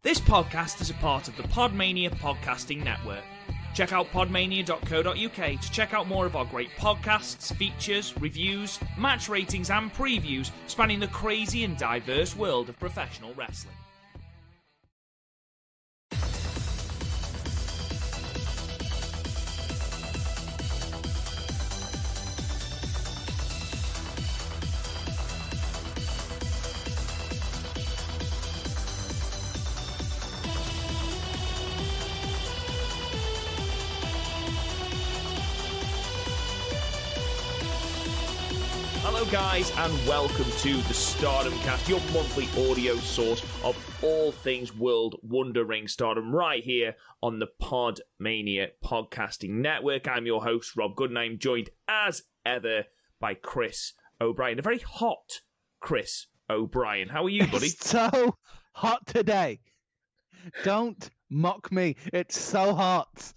This podcast is a part of the Podmania podcasting network. Check out podmania.co.uk to check out more of our great podcasts, features, reviews, match ratings and previews spanning the crazy and diverse world of professional wrestling. Hello guys and welcome to the Stardom Cast, your monthly audio source of all things World Wonder Ring Stardom right here on the Podmania podcasting network. I'm your host Rob Gooden. I'm joined as ever by Chris O'Brien, a very hot Chris O'Brien. How are you, buddy? It's so hot today. Don't mock me. It's so hot.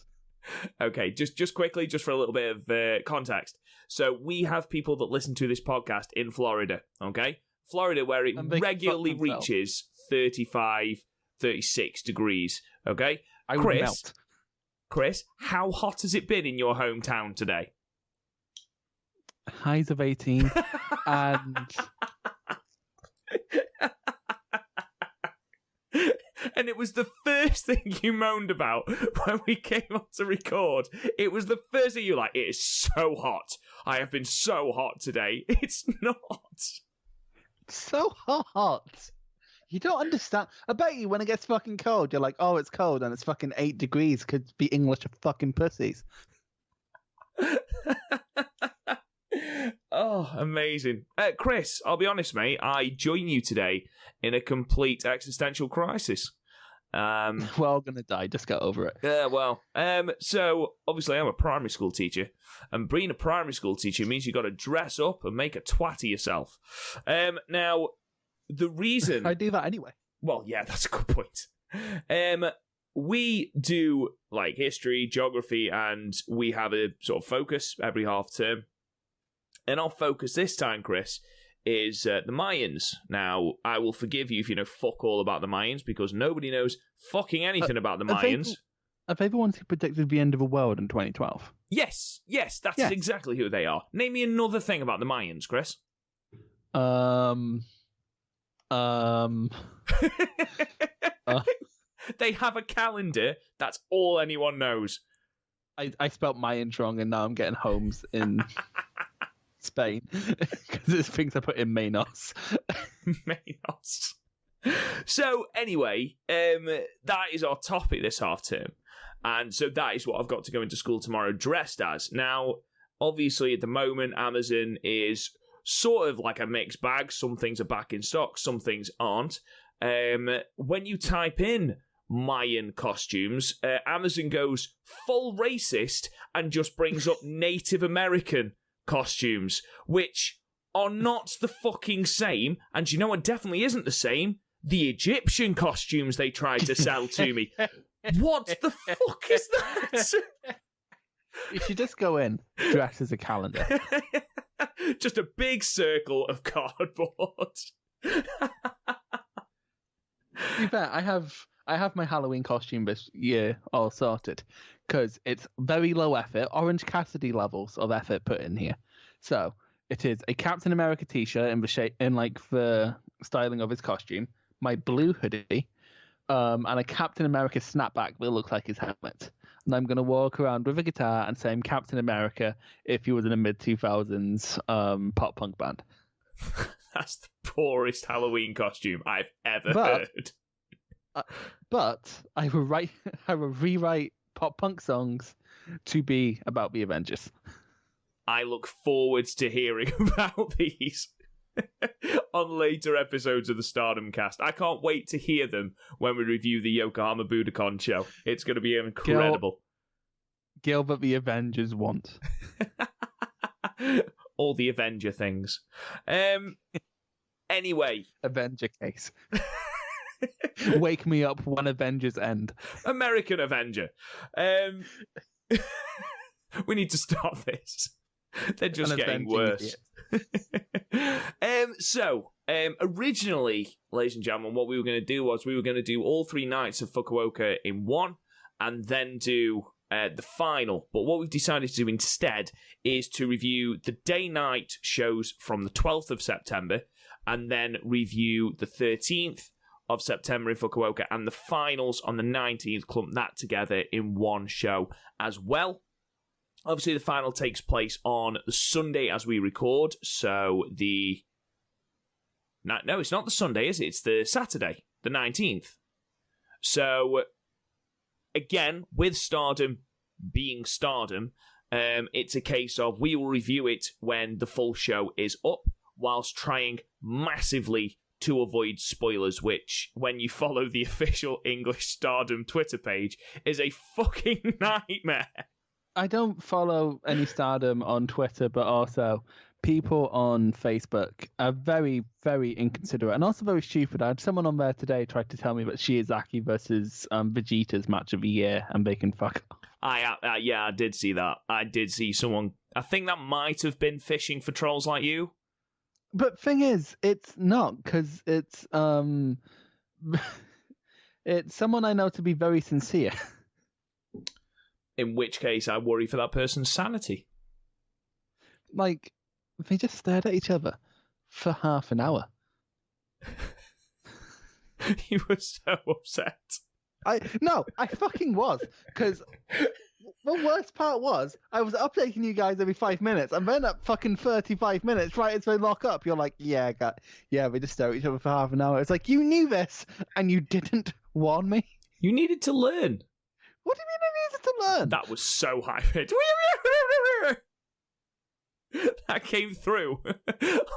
Okay, just quickly, just for a little bit of context. So we have people that listen to this podcast in Florida, okay? Florida, where it regularly reaches 35, 36 degrees, okay? I would melt. Chris, how hot has it been in your hometown today? Highs of 18 and... And it was the first thing you moaned about when we came on to record. It was the first thing you were like, it is so hot. I have been so hot today. It's not. So hot. You don't understand. I bet you when it gets fucking cold, you're like, oh, it's cold and it's fucking 8 degrees. Could be English of fucking pussies. Oh, amazing. Chris, I'll be honest, mate. I join you today in a complete existential crisis. We're all going to die. Just get over it. So, obviously, I'm a primary school teacher. And being a primary school teacher means you've got to dress up and make a twat of yourself. Now, the reason... I do that anyway. Well, yeah, that's a good point. We do, like, history, geography, and we have a sort of focus every half term. And our focus this time, Chris, is the Mayans. Now, I will forgive you if you know fuck all about the Mayans, because nobody knows fucking anything about the Mayans. Have everyone who predicted the end of the world in 2012? Yes, that's exactly who they are. Name me another thing about the Mayans, Chris. They have a calendar. That's all anyone knows. I spelt Mayans wrong, and now I'm getting homes in... Spain, because it's things I put in Manos. Manos. So, anyway, that is our topic this half term. And so that is what I've got to go into school tomorrow dressed as. Now, obviously, at the moment, Amazon is sort of like a mixed bag. Some things are back in stock, some things aren't. When you type in Mayan costumes, Amazon goes full racist and just brings up Native American costumes, which are not the fucking same. And you know what definitely isn't the same? The Egyptian costumes they tried to sell to me. What the fuck is that? You should just go in dressed as a calendar. Just a big circle of cardboard. To be fair, I have my Halloween costume this year all sorted, because it's very low effort, Orange Cassidy levels of effort put in here. So it is a Captain America t-shirt in the styling of his costume, my blue hoodie, and a Captain America snapback that looks like his helmet. And I'm going to walk around with a guitar and say I'm Captain America if he was in a mid-2000s pop punk band. That's the poorest Halloween costume I've ever heard. But I will rewrite pop punk songs to be about the Avengers. I look forward to hearing about these on later episodes of the Stardom Cast. I can't wait to hear them when we review the Yokohama Budokan show. It's going to be incredible. Gilbert the Avengers want. All the Avenger things. Anyway. Avenger case. Wake me up when Avengers end. American Avenger. We need to stop this. They're just getting worse. So, Originally, ladies and gentlemen, what we were going to do was we were going to do all 3 nights of Fukuoka in one, and then do the final. But what we've decided to do instead is to review the day-night shows from the 12th of September, and then review the 13th of September in Fukuoka, and the finals on the 19th, clump that together in one show as well. Obviously, the final takes place on the Sunday as we record, so the... No, it's not the Sunday, is it? It's the Saturday, the 19th. So, again, with Stardom being Stardom, it's a case of we will review it when the full show is up, whilst trying massively to avoid spoilers, which, when you follow the official English Stardom Twitter page, is a fucking nightmare. I don't follow any Stardom on Twitter, but also people on Facebook are very, very inconsiderate and also very stupid. I had someone on there today tried to tell me that Shiozaki versus Vegeta's match of the year, and they can fuck off. I did see that. I did see someone. I think that might have been fishing for trolls like you. But thing is, it's not, because it's it's someone I know to be very sincere. In which case, I worry for that person's sanity. Like, they just stared at each other for half an hour. You were so upset. I fucking was, because the worst part was I was updating you guys every 5 minutes, and then at fucking 35 minutes, right as they lock up, you're like, yeah, we just stare at each other for half an hour. It's like, you knew this, and you didn't warn me. You needed to learn. What do you mean I needed to learn? That was so high-pitched. That came through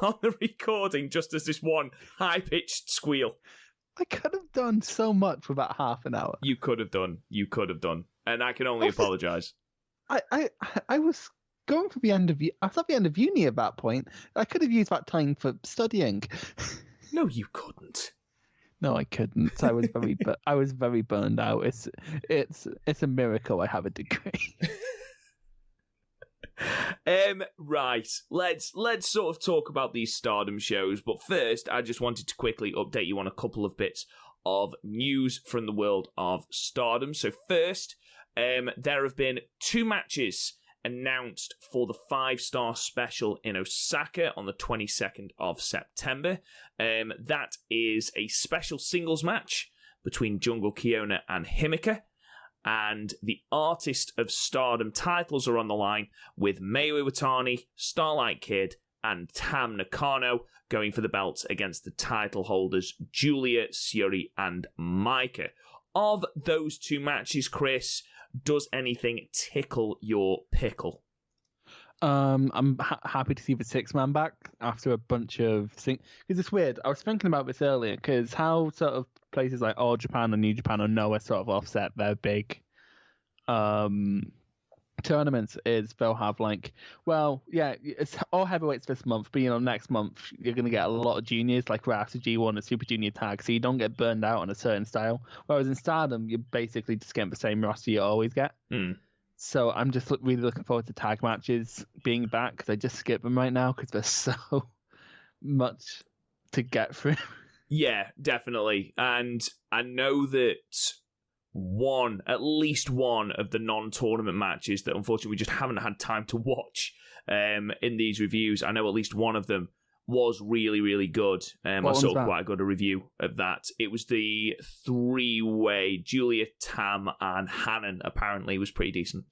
on the recording just as this one high-pitched squeal. I could have done so much for about half an hour. You could have done. And I can only apologise. I was going for the end of... I was at the end of uni at that point. I could have used that time for studying. No, you couldn't. No, I couldn't. I was very burned out. It's a miracle I have a degree. Right. Let's sort of talk about these Stardom shows, but first I just wanted to quickly update you on a couple of bits of news from the world of Stardom. So first, there have been 2 matches announced for the 5-star special in Osaka on the 22nd of September. That is a special singles match between Jungle Kyona and Himeka, and the Artist of Stardom titles are on the line, with Mayu Iwatani, Starlight Kid, and Tam Nakano going for the belts against the title holders Julia, Syuri, and Maika. Of those 2 matches, Chris, does anything tickle your pickle? I'm happy to see the 6-man back after a bunch of things. Because it's weird. I was thinking about this earlier, because how sort of places like All Japan and New Japan or Noah sort of offset their big tournaments is they'll have like, well, yeah, it's all heavyweights this month, but next month you're going to get a lot of juniors like Rafter G1 and Super Junior Tag, so you don't get burned out on a certain style. Whereas in Stardom, you're basically just getting the same roster you always get. So I'm just really looking forward to tag matches being back, because I just skip them right now because there's so much to get through. Yeah, definitely. And I know that at least one of the non-tournament matches that unfortunately we just haven't had time to watch in these reviews, I know at least one of them was really, really good. I saw quite a good review of that. It was the 3-way Julia, Tam, and Hannon. Apparently was pretty decent.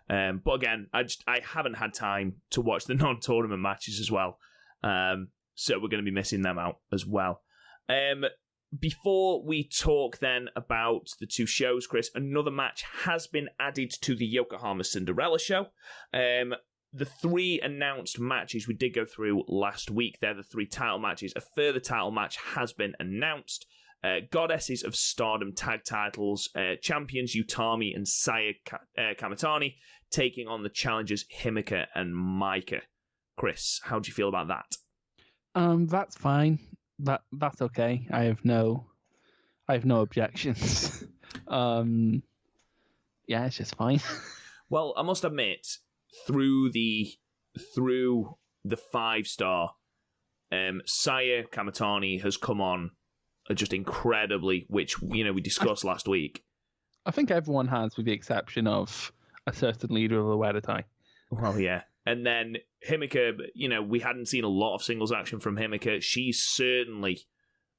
But again, I haven't had time to watch the non-tournament matches as well. So we're going to be missing them out as well. Before we talk then about the 2 shows, Chris, another match has been added to the Yokohama Cinderella show. The 3 announced matches we did go through last week, they're the 3 title matches. A further title match has been announced. Goddesses of Stardom tag titles, champions Utami and Saya Kamitani taking on the challengers Himeka and Maika. Chris, how do you feel about that? That's fine. That's okay. I have no objections. Yeah, it's just fine. Well, I must admit, through the 5-star, Saya Kamatani has come on just incredibly, which, we discussed last week. I think everyone has, with the exception of a certain leader of the Wedatai. Well, yeah. And then Himika, we hadn't seen a lot of singles action from Himika. She's certainly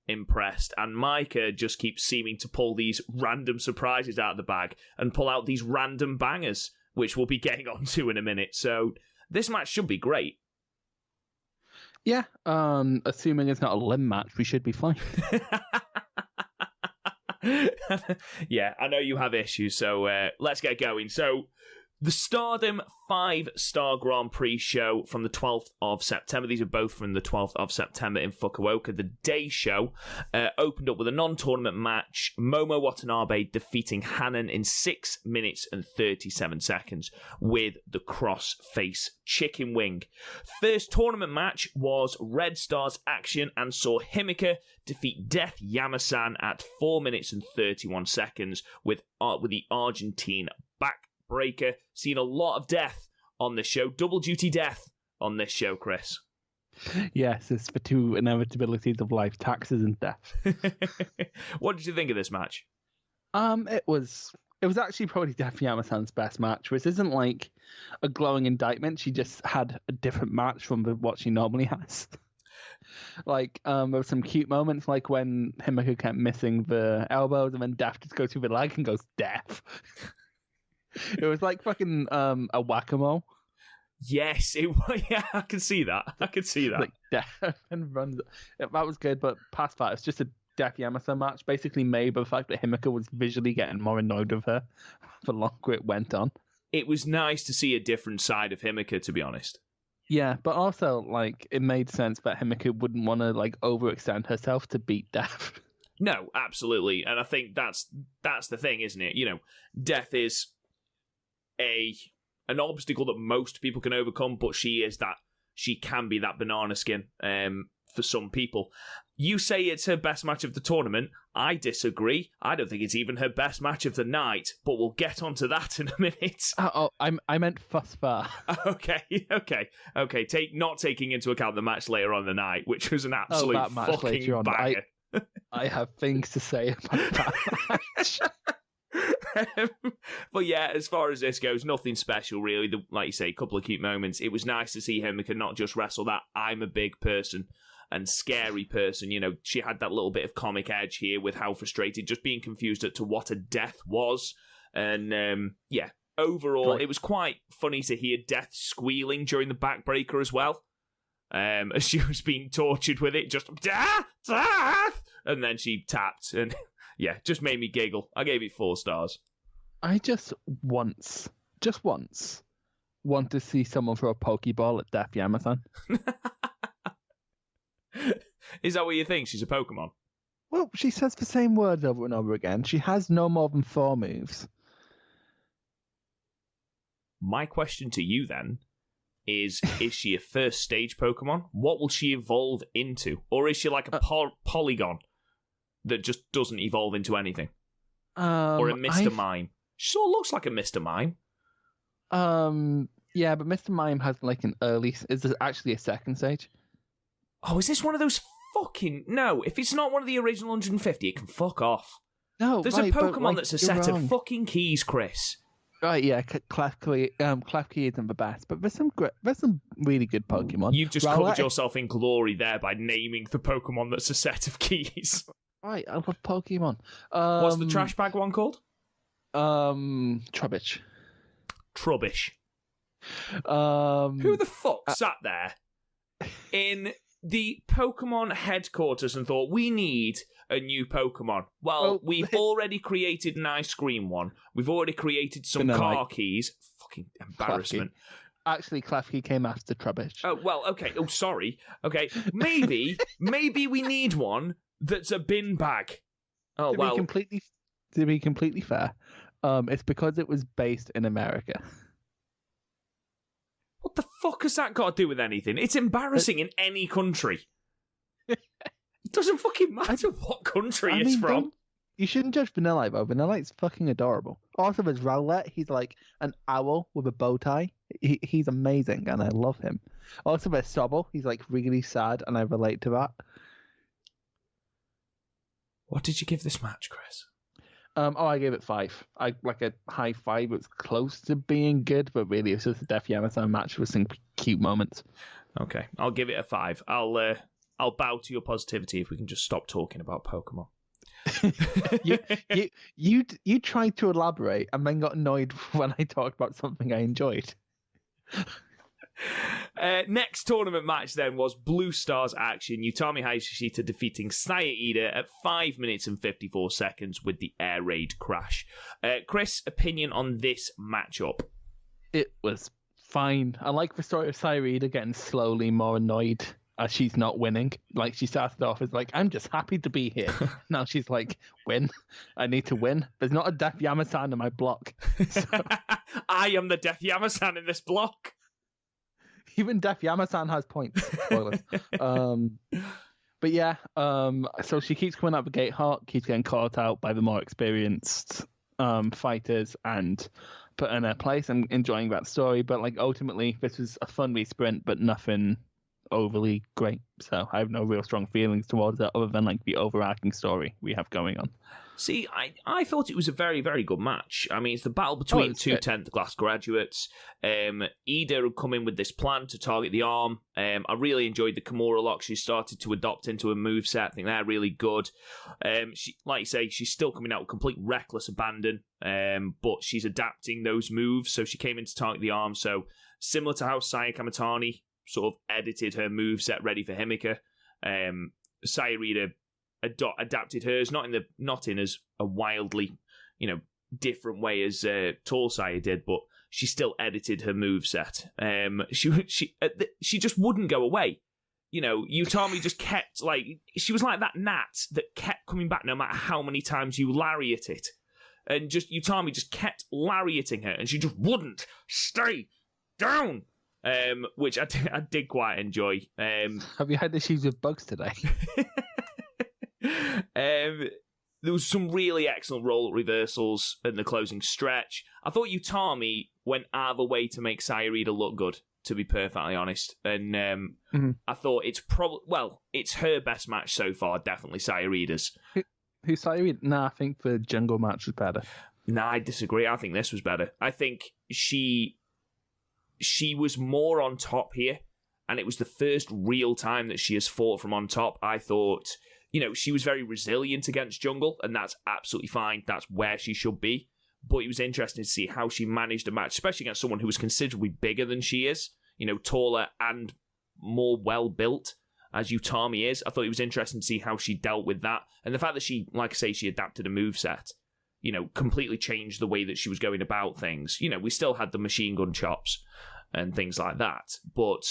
impressed. And Maika just keeps seeming to pull these random surprises out of the bag and pull out these random bangers, which we'll be getting onto in a minute. So this match should be great. Yeah, assuming it's not a limb match, we should be fine. Yeah, I know you have issues, so let's get going. So, the Stardom 5-star Grand Prix show from the 12th of September. These are both from the 12th of September in Fukuoka. The day show opened up with a non-tournament match. Momo Watanabe defeating Hanan in 6 minutes and 37 seconds with the cross-face chicken wing. First tournament match was Red Stars action and saw Himika defeat Death Yama-San at 4 minutes and 31 seconds with the Argentine backbreaker. Seen a lot of death on this show. Double duty death on this show, Chris. Yes, it's the two inevitabilities of life, taxes and death. What did you think of this match? It was actually probably Death Yama-san's best match, which isn't like a glowing indictment. She just had a different match from what she normally has. Like, there were some cute moments, like when Himiko kept missing the elbows, and then Death just goes through the leg and goes, Death. It was like fucking a whack-a-mole. Yes, yeah, I can see that. Like Death and runs. That was good, but past that, it's just a Death Yama-san match, basically made by the fact that Himiko was visually getting more annoyed with her the longer it went on. It was nice to see a different side of Himiko, to be honest. Yeah, but also, like, it made sense that Himiko wouldn't want to, like, overextend herself to beat Death. No, absolutely. And I think that's the thing, isn't it? Death is an obstacle that most people can overcome, but she can be that banana skin for some people. You say it's her best match of the tournament. I disagree. I don't think it's even her best match of the night, but we'll get onto that in a minute. I meant thus far. Okay. Not taking into account the match later on in the night, which was an absolute that match fucking later on. banger. I have things to say about that match. But yeah, as far as this goes, nothing special really. Like you say, a couple of cute moments. It was nice to see Himika not just wrestle that I'm a big person and scary person. She had that little bit of comic edge here with how frustrated, just being confused as to what a death was. And yeah, overall, It was quite funny to hear Death squealing during the backbreaker as well. As she was being tortured with it, just death, and then she tapped, and yeah, just made me giggle. I gave it 4 stars. I just once want to see someone throw a Pokeball at Death Yama-san. Is that what you think? She's a Pokemon? Well, she says the same words over and over again. She has no more than 4 moves. My question to you then is she a first stage Pokemon? What will she evolve into? Or is she like a Polygon that just doesn't evolve into anything? Or a Mr. Mime? She sort of looks like a Mr. Mime. Yeah, but Mr. Mime has like an early... Is actually a second stage. Oh, is this one of those fucking... No, if it's not one of the original 150, it can fuck off. No, There's a Pokemon that's a set of fucking keys, Chris. Right, yeah, Klefki isn't the best, but there's some really good Pokemon. You've just covered yourself in glory there by naming the Pokemon that's a set of keys. Right, I love Pokemon. What's the trash bag one called? Trubbish. Who the fuck sat there in the Pokemon headquarters and thought, we need a new Pokemon? Well, we've already created an ice cream one. We've already created some car keys. Fucking embarrassment. Klefki. Actually, Klefki came after Trubbish. Oh, well, okay. Oh, sorry. Okay, maybe we need one that's a bin bag. Oh, well. To be completely fair, it's because it was based in America. What the fuck has that got to do with anything? It's embarrassing in any country. It doesn't fucking matter what country it's from. You shouldn't judge Vanillite, though. Vanillite's fucking adorable. Also, there's Rowlett. He's like an owl with a bow tie. He's amazing, and I love him. Also, there's Sobble. He's like really sad, and I relate to that. What did you give this match, Chris? I gave it 5. I like a high 5. It was close to being good, but really, it's just a Death Yama-San match with some cute moments. Okay, I'll give it a 5. I'll bow to your positivity if we can just stop talking about Pokemon. you tried to elaborate and then got annoyed when I talked about something I enjoyed. Next tournament match then was Blue Stars action. Utami Hayashishita defeating Saya Ida at 5 minutes and 54 seconds with the air raid crash. Chris, opinion on this matchup? It was fine. I like the story of Saya Ida getting slowly more annoyed as she's not winning. Like, she started off as like, I'm just happy to be here. Now she's like, win. I need to win. There's not a Death Yama-San in my block. So... I am the Death Yama-San in this block. Even Death Yama-San has points. Spoilers. But yeah, so she keeps coming out the gate hot, keeps getting caught out by the more experienced fighters and put in her place. I'm enjoying that story, but like ultimately this was a fun wee sprint, but nothing overly great. So I have no real strong feelings towards it other than like the overarching story we have going on. See, I thought it was a very, very good match. I mean, it's the battle between two 10th class graduates. Ida had come in with this plan to target the arm. I really enjoyed the Kimura lock she started to adopt into a moveset. I think they're really good. She, like you say, she's still coming out with complete reckless abandon, but she's adapting those moves. So she came in to target the arm. So similar to how Saya Kamitani sort of edited her moveset ready for Himika, Saya Ida adapted hers, not in as a wildly, different way as Tall Saya did, but she still edited her moveset. She just wouldn't go away. Utami just kept she was like that gnat that kept coming back no matter how many times you lariat it, and just Utami just kept lariating her, and she just wouldn't stay down. Which I did quite enjoy. Have you had issues with bugs today? There was some really excellent roll reversals in the closing stretch. I thought Utami went out of the way to make Saya Ida look good, to be perfectly honest. And I thought it's her best match so far, definitely Saya Ida's. Who's Saya Ida? Nah, I think the jungle match was better. Nah, I disagree. I think this was better. I think she was more on top here, and it was the first real time that she has fought from on top. I thought... she was very resilient against Jungle, and that's absolutely fine. That's where she should be. But it was interesting to see how she managed a match, especially against someone who was considerably bigger than she is, taller and more well-built as Utami is. I thought it was interesting to see how she dealt with that. And the fact that she, like I say, she adapted a moveset, completely changed the way that she was going about things. We still had the machine gun chops and things like that. But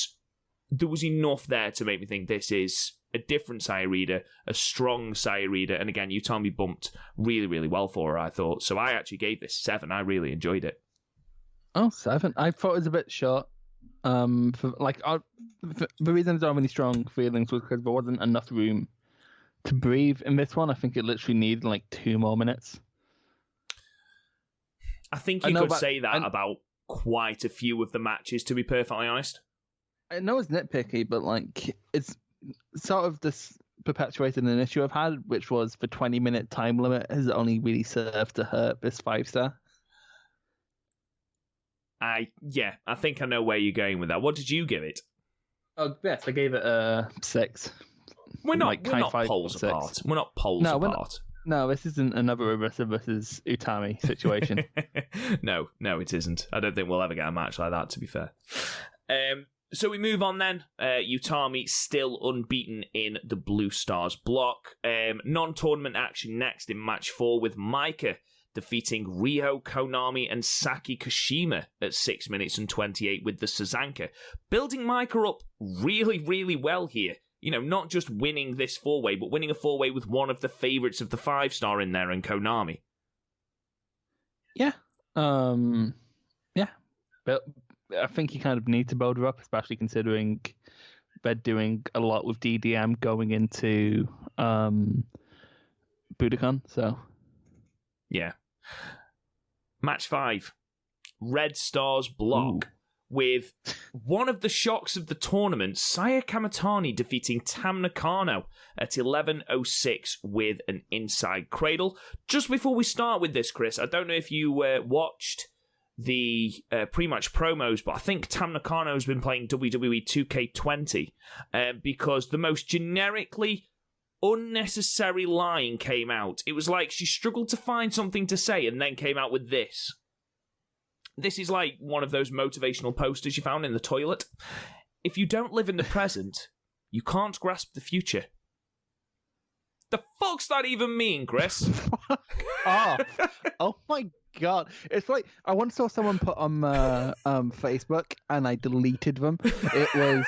there was enough there to make me think this is a different Saya Ida, a strong Saya Ida, and again, Utami bumped really, really well for her, I thought. So I actually gave this 7. I really enjoyed it. Oh, 7. I thought it was a bit short. The reason I don't have any strong feelings was because there wasn't enough room to breathe in this one. I think it literally needed 2 more minutes. I think you could say that about quite a few of the matches, to be perfectly honest. I know it's nitpicky, but it's sort of this perpetuated an issue I've had, which was the 20-minute time limit has only really served to hurt this 5-star. I think I know where you're going with that. What did you give it? Oh, yes, I gave it a 6. We're not poles apart. We're not poles apart. No, this isn't another Arisa versus Utami situation. No, it isn't. I don't think we'll ever get a match like that, to be fair. So we move on then. Utami still unbeaten in the Blue Stars block. Non-tournament action next in match 4 with Maika defeating Riho Konami and Saki Kashima at 6 minutes and 28 with the Sazanka. Building Maika up really, really well here. Not just winning this 4-way, but winning a 4-way with one of the favourites of the 5-star in there and Konami. Yeah. Yeah. But I think you kind of need to build her up, especially considering they're doing a lot with DDM going into Budokan. So Yeah. Match 5. Red Stars block. Ooh. With one of the shocks of the tournament, Saya Kamatani defeating Tam Nakano at 11:06 with an inside cradle. Just before we start with this, Chris, I don't know if you watched the pre-match promos, but I think Tam Nakano has been playing WWE 2K20 because the most generically unnecessary line came out. It was like she struggled to find something to say and then came out with this. This is like one of those motivational posters you found in the toilet. If you don't live in the present, you can't grasp the future. The fuck's that even mean, Chris? Oh my god. It's like, I once saw someone put on Facebook and I deleted them. It was,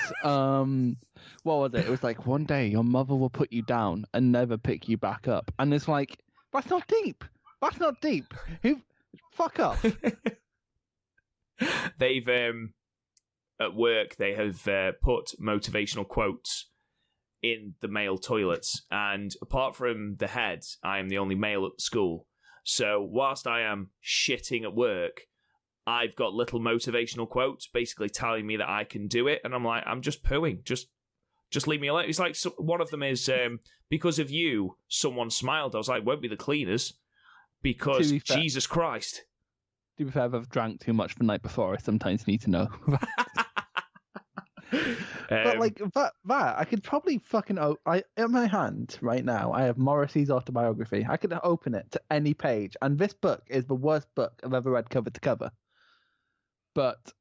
what was it? It was like, one day your mother will put you down and never pick you back up. And it's like, that's not deep. That's not deep. Fuck off. They've, at work, they have put motivational quotes in the male toilets, and apart from the head, I am the only male at the school. So whilst I am shitting at work, I've got little motivational quotes basically telling me that I can do it, and I'm like, I'm just pooing. Just leave me alone. It's like, one of them is, because of you, someone smiled. I was like, won't be the cleaners, because Jesus Christ. To be fair, if I've drank too much the night before, I sometimes need to know. But like that, I could probably fucking in my hand right now, I have Morrissey's autobiography. I could open it to any page, and this book is the worst book I've ever read cover to cover. But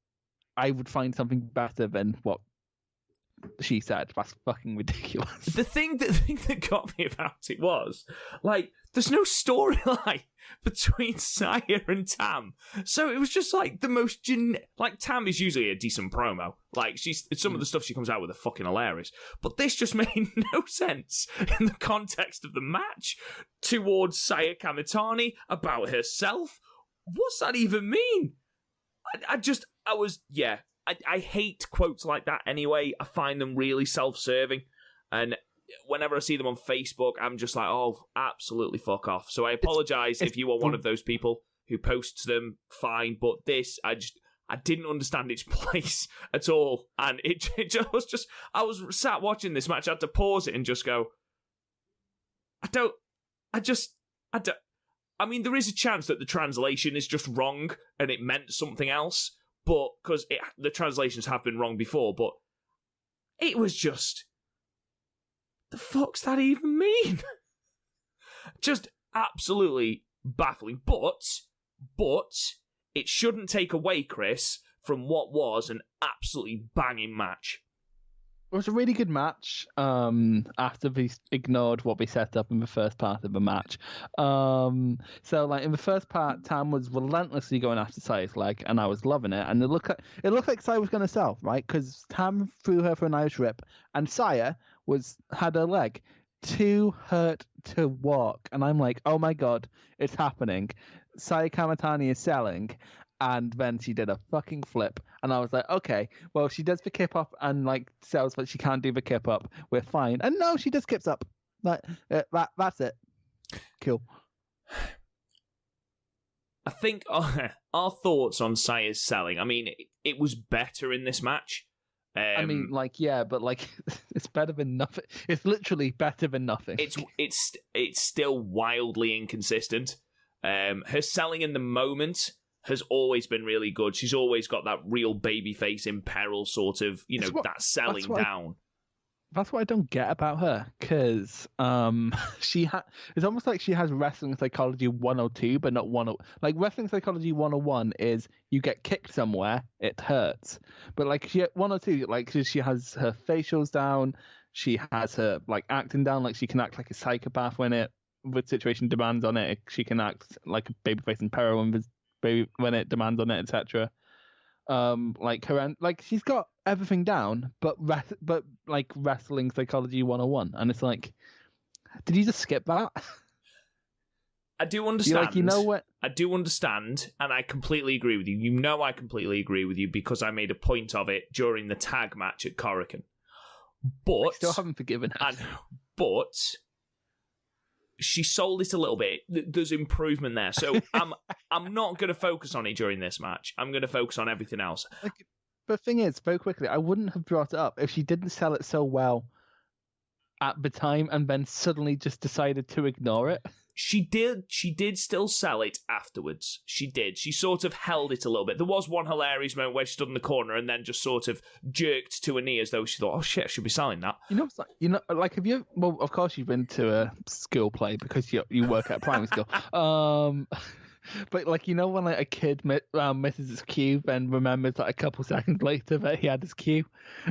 I would find something better than what she said. That's fucking ridiculous. The thing that got me about it was, like, there's no storyline between Saya and Tam. So it was just like the most like, Tam is usually a decent promo. Like, some of the stuff she comes out with are fucking hilarious. But this just made no sense in the context of the match towards Saya Kamatani about herself. What's that even mean? I hate quotes like that anyway. I find them really self-serving. And whenever I see them on Facebook, I'm just like, oh, absolutely fuck off. So I apologise if you are one of those people who posts them, fine. But this, I didn't understand its place at all. And it just, I was sat watching this match, I had to pause it and just go, I mean, there is a chance that the translation is just wrong and it meant something else. But because the translations have been wrong before, but it was just, the fuck's that even mean? Just absolutely baffling. But it shouldn't take away, Chris, from what was an absolutely banging match. It was a really good match after we ignored what we set up in the first part of the match. So, like, in the first part, Tam was relentlessly going after Saya's leg, and I was loving it. And it looked like Saya was going to sell, right? Because Tam threw her for an Irish whip, and Saya had her leg too hurt to walk. And I'm like, oh my god, it's happening. Saya Kamatani is selling. And then she did a fucking flip. And I was like, okay, well, she does the kip up and, like, sells, but she can't do the kip up. We're fine. And no, she just kips up. That's it. Cool. I think our thoughts on Saya's selling, I mean, it was better in this match. I mean, like, yeah, but, like, it's better than nothing. It's literally better than nothing. It's still wildly inconsistent. Her selling in the moment has always been really good. She's always got that real babyface in peril sort of, that selling down. That's what I don't get about her, because it's almost like she has wrestling psychology 102, but not 101. Like, wrestling psychology 101 is you get kicked somewhere, it hurts. But, like, 102, like, she has her facials down, she has her, like, acting down, like, she can act like a psychopath when the situation demands on it. She can act like a babyface in peril when it demands on it, etc. Like her end, like, she's got everything down, but like wrestling psychology 101, and it's like, did you just skip that? I do understand. You know what? I do understand, and I completely agree with you. I completely agree with you because I made a point of it during the tag match at Korakuen. But I still haven't forgiven her. But she sold it a little bit. There's improvement there. So I'm not going to focus on it during this match. I'm going to focus on everything else. The thing is, very quickly, I wouldn't have brought it up if she didn't sell it so well at the time and then suddenly just decided to ignore it. She did still sell it afterwards. She did. She sort of held it a little bit. There was one hilarious moment where she stood in the corner and then just sort of jerked to her knee as though she thought, oh shit, I should be selling that. Have you, well, of course you've been to a school play because you work at a primary school. But when a kid misses his cue and remembers a couple seconds later that he had his cue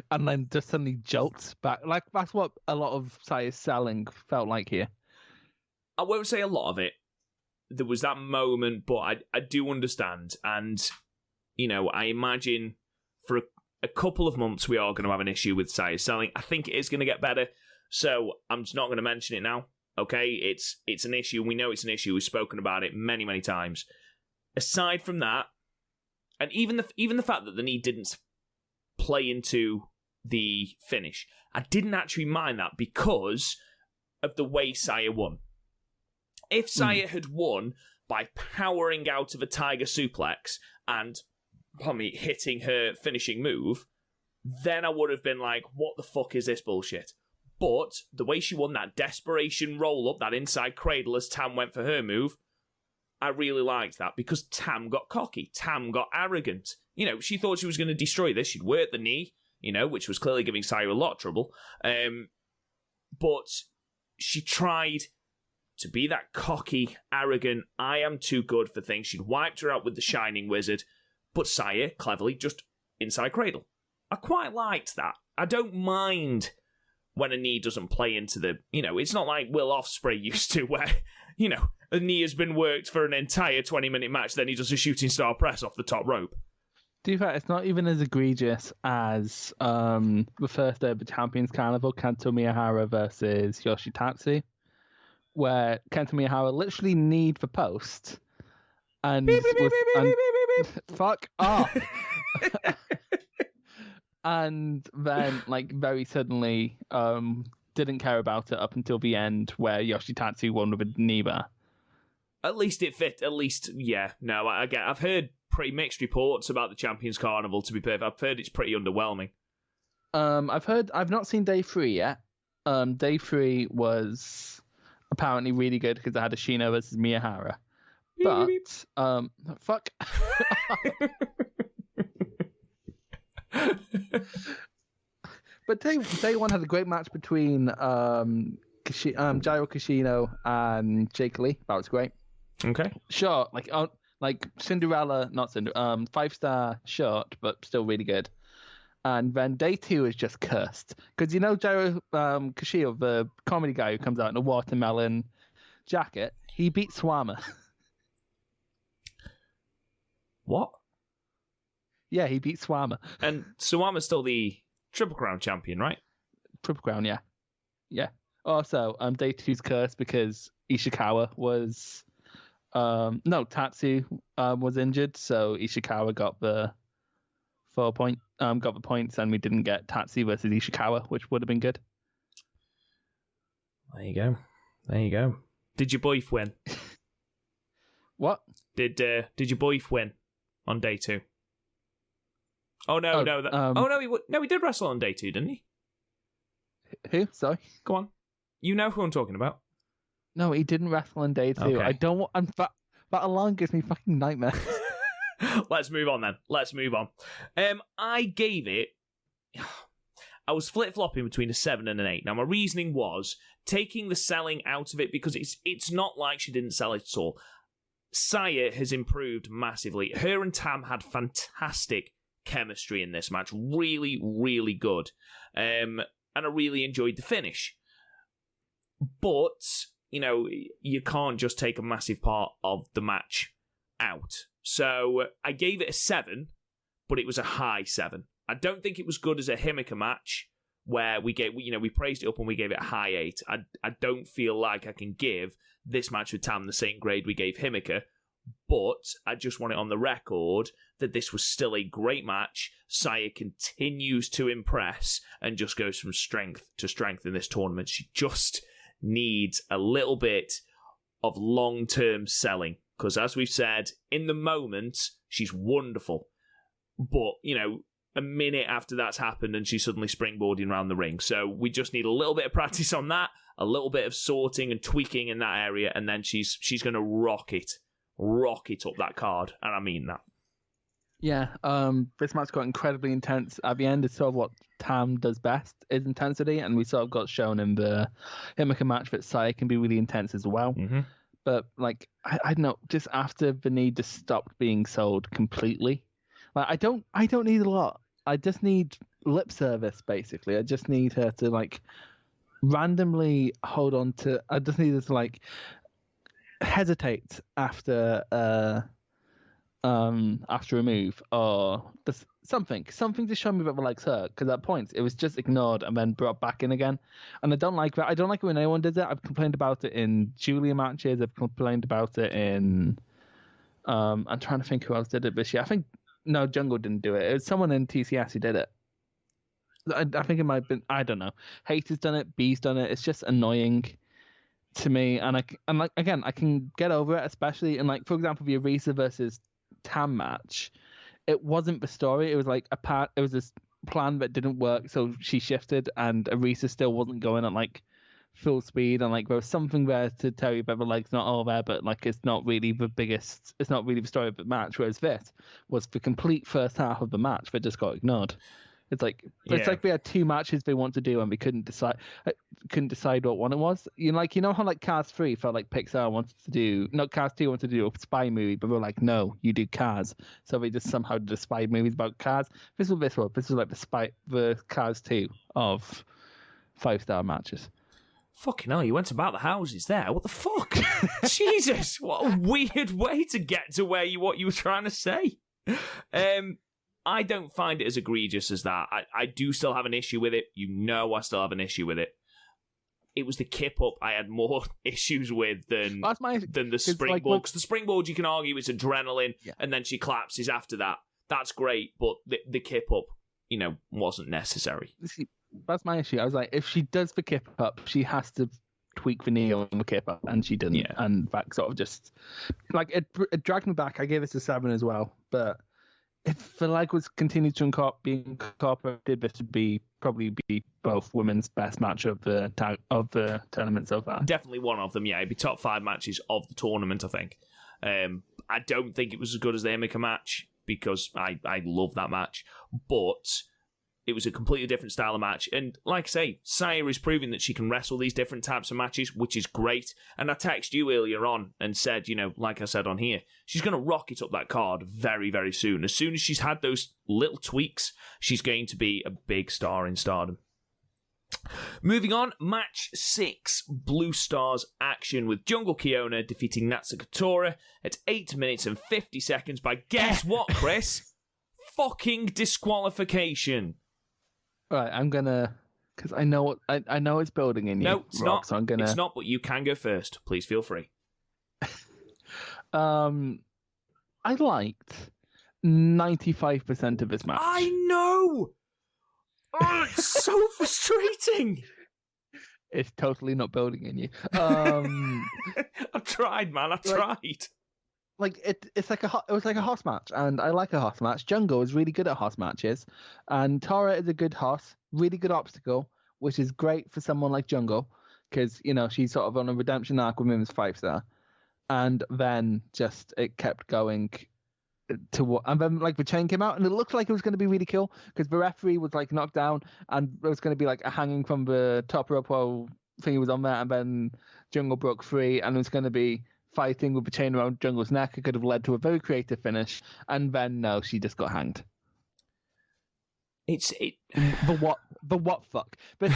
and then just suddenly jolts back. That's what a lot of Saya's selling felt like here. I won't say a lot of it. There was that moment, but I do understand. And, I imagine for a couple of months we are going to have an issue with Saya's selling. I think it is going to get better. So I'm just not going to mention it now. Okay? It's an issue. We know it's an issue. We've spoken about it many, many times. Aside from that, and even the fact that the knee didn't play into the finish, I didn't actually mind that because of the way Saya won. If Saya had won by powering out of a tiger suplex and hitting her finishing move, then I would have been like, what the fuck is this bullshit? But the way she won that desperation roll-up, that inside cradle as Tam went for her move, I really liked that because Tam got cocky. Tam got arrogant. She thought she was going to destroy this. She'd work the knee, which was clearly giving Saya a lot of trouble. But she tried to be that cocky, arrogant, I am too good for things. She'd wiped her out with the Shining Wizard, but Saya cleverly just inside cradle. I quite liked that. I don't mind when a knee doesn't play into the, it's not like Will Ospreay used to where, a knee has been worked for an entire 20-minute match, then he does a shooting star press off the top rope. To be fair, it's not even as egregious as the first day of the Champions Carnival, Kento Miyahara versus Yoshitatsu, where Kento Miyahara literally kneed the post and fuck off. And then, very suddenly, didn't care about it up until the end, where Yoshitatsu won with a knee bar. At least it fit. At least, yeah. No, I've heard pretty mixed reports about the Champions Carnival, to be perfect. I've heard it's pretty underwhelming. I've not seen Day 3 yet. Day 3 was apparently really good because I had Ashino versus Miyahara. But, fuck. But day 1 had a great match between Jairo Kishino and Jake Lee. That was great. Okay. Short, Cinderella, not Cinderella, 5-star short, but still really good. And then day 2 is just cursed. Because Jairo Kishino, the comedy guy who comes out in a watermelon jacket, he beat Swama. What? Yeah, he beat Swama. And Swama's still the Triple Crown champion, right? Triple Crown, yeah. Yeah. Also, day 2's cursed because Ishikawa was... Tatsu was injured, so Ishikawa got the 4 point, got the points, and we didn't get Tatsu versus Ishikawa, which would have been good. There you go. Did your boy win? What? Did your boy win on day 2? Oh no, he did wrestle on day 2, didn't he? Who? Sorry. Go on. You know who I'm talking about. No, he didn't wrestle on day 2. Okay. I don't want. That alarm gives me fucking nightmares. Let's move on then. I gave it. I was flip-flopping between a 7 and an 8. Now, my reasoning was taking the selling out of it because it's not like she didn't sell it at all. Saya has improved massively. Her and Tam had fantastic chemistry in this match. Really, really good. And I really enjoyed the finish. But, you can't just take a massive part of the match out. So I gave it a 7, but it was a high 7. I don't think it was good as a Himika match where we praised it up and we gave it a high 8. I don't feel like I can give this match with Tam the same grade we gave Himika, but I just want it on the record that this was still a great match. Saya continues to impress and just goes from strength to strength in this tournament. She just needs a little bit of long-term selling. Because as we've said, in the moment, she's wonderful. But, a minute after that's happened and she's suddenly springboarding around the ring. So we just need a little bit of practice on that, a little bit of sorting and tweaking in that area, and then she's going to rock it up that card, and I mean that. Yeah, this match got incredibly intense at the end. It's sort of what Tam does best, is intensity, and we sort of got shown in the Himika match that Sai can be really intense as well. Mm-hmm. But, I don't know, just after the need just stopped being sold completely, I don't need a lot. I just need lip service, basically. I just need her to, randomly hold on to... I just need her to, hesitate after a move, or just something to show me that the legs hurt, because at points it was just ignored and then brought back in again, and I don't like that. I don't like it when anyone does it. I've complained about it in Julia matches. I've complained about it in I'm trying to think who else did it this year. I think Jungle didn't do it. It was someone in TCS who did it. I think it might have been, I don't know. Hater's done it, B's done it. It's just annoying to me, and I can get over it, especially in, for example, the Arisa versus Tam match. It wasn't the story. It was it was this plan that didn't work, so she shifted, and Arisa still wasn't going at full speed, and there was something there to tell you that the leg's not all there, but it's not really the biggest. It's not really the story of the match. Whereas this was the complete first half of the match that just got ignored. It's it's like we had two matches they want to do and we couldn't decide what one it was. How Cars 3 felt like Pixar wanted to do, not Cars 2 wanted to do a spy movie, but we were like, no, you do Cars. So they just somehow did a spy movies about cars. This was the Cars 2 of 5-star matches. Fucking hell, you went about the houses there. What the fuck? Jesus, what a weird way to get to what you were trying to say. I don't find it as egregious as that. I do still have an issue with it. I still have an issue with it. It was the kip up I had more issues with than the springboard. Because the springboard, you can argue it's adrenaline, and then she collapses after that. That's great, but the kip up, wasn't necessary. See, that's my issue. I was like, if she does the kip up, she has to tweak the knee on the kip up, and she didn't. Yeah. And that sort of just it dragged me back. I gave it a 7 as well, but if the leg was continued to be incorporated, this would probably be both women's best match of the tournament so far. Definitely one of them. Yeah, it'd be top 5 matches of the tournament, I think. I don't think it was as good as the Himika match, because I love that match, but it was a completely different style of match. And like I say, Saya is proving that she can wrestle these different types of matches, which is great. And I texted you earlier on and said, like I said on here, she's going to rocket up that card very, very soon. As soon as she's had those little tweaks, she's going to be a big star in Stardom. Moving on, match 6, Blue Stars action with Jungle Kiona defeating Natsuko Tora at 8 minutes and 50 seconds by, guess what, Chris? Fucking disqualification. Right, I'm gonna, because I know it's building in you. No, it's not. So I'm gonna. It's not, but you can go first. Please feel free. I liked 95% of this match. I know. Oh, it's so frustrating. It's totally not building in you. I tried, man. I tried. It was like a horse match, and I like a horse match. Jungle is really good at horse matches, and Tora is a good horse, really good obstacle, which is great for someone like Jungle, because she's sort of on a redemption arc with him as 5-star, and then just it kept going and then the chain came out, and it looked like it was going to be really cool because the referee was knocked down, and it was going to be a hanging from the top rope while thingy was on there, and then Jungle broke free, and it was going to be fighting with the chain around Jungle's neck. It could have led to a very creative finish, and then no, she just got hanged. The what fuck? But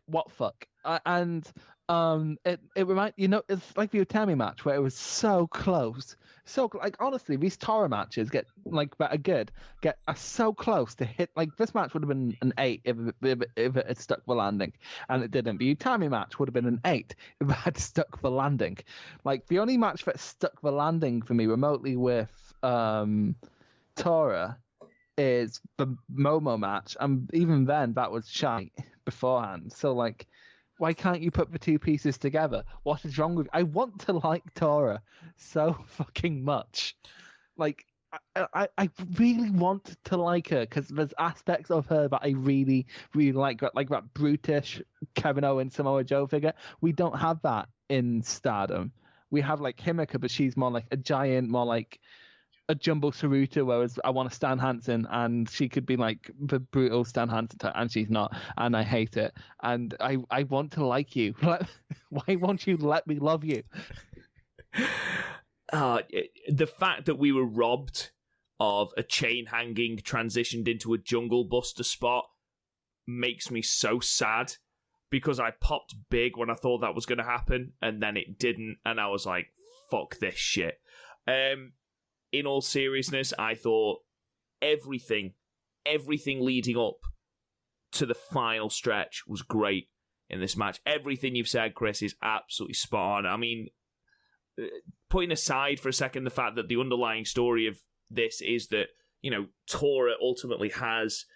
what fuck? It reminds it's like the Utami match where it was so close. So honestly, these Tora matches that are good are so close to hit. This match would have been an 8 if it had stuck the landing, and it didn't. The Utami match would have been an 8 if it had stuck the landing. The only match that stuck the landing for me remotely with Tora is the Momo match, and even then that was shite beforehand. So Why can't you put the two pieces together? What is wrong with? I want to like Tora so fucking much. Like, I really want to like her because there's aspects of her that I really, really like that brutish Kevin Owens Samoa Joe figure. We don't have that in Stardom. We have like Himika, but she's more like a giant, more like a jumbo Saruta, whereas I want to Stan Hansen, and she could be like the brutal Stan Hansen type, and she's not, and I hate it. And I want to like you. Why won't you let me love you? The fact that we were robbed of a chain hanging transitioned into a jungle buster spot makes me so sad, because I popped big when I thought that was going to happen, and then it didn't, and I was like, fuck this shit. In all seriousness, I thought everything leading up to the final stretch was great in this match. Everything you've said, Chris, is absolutely spot on. I mean, putting aside for a second the fact that the underlying story of this is that, you know, Tora ultimately has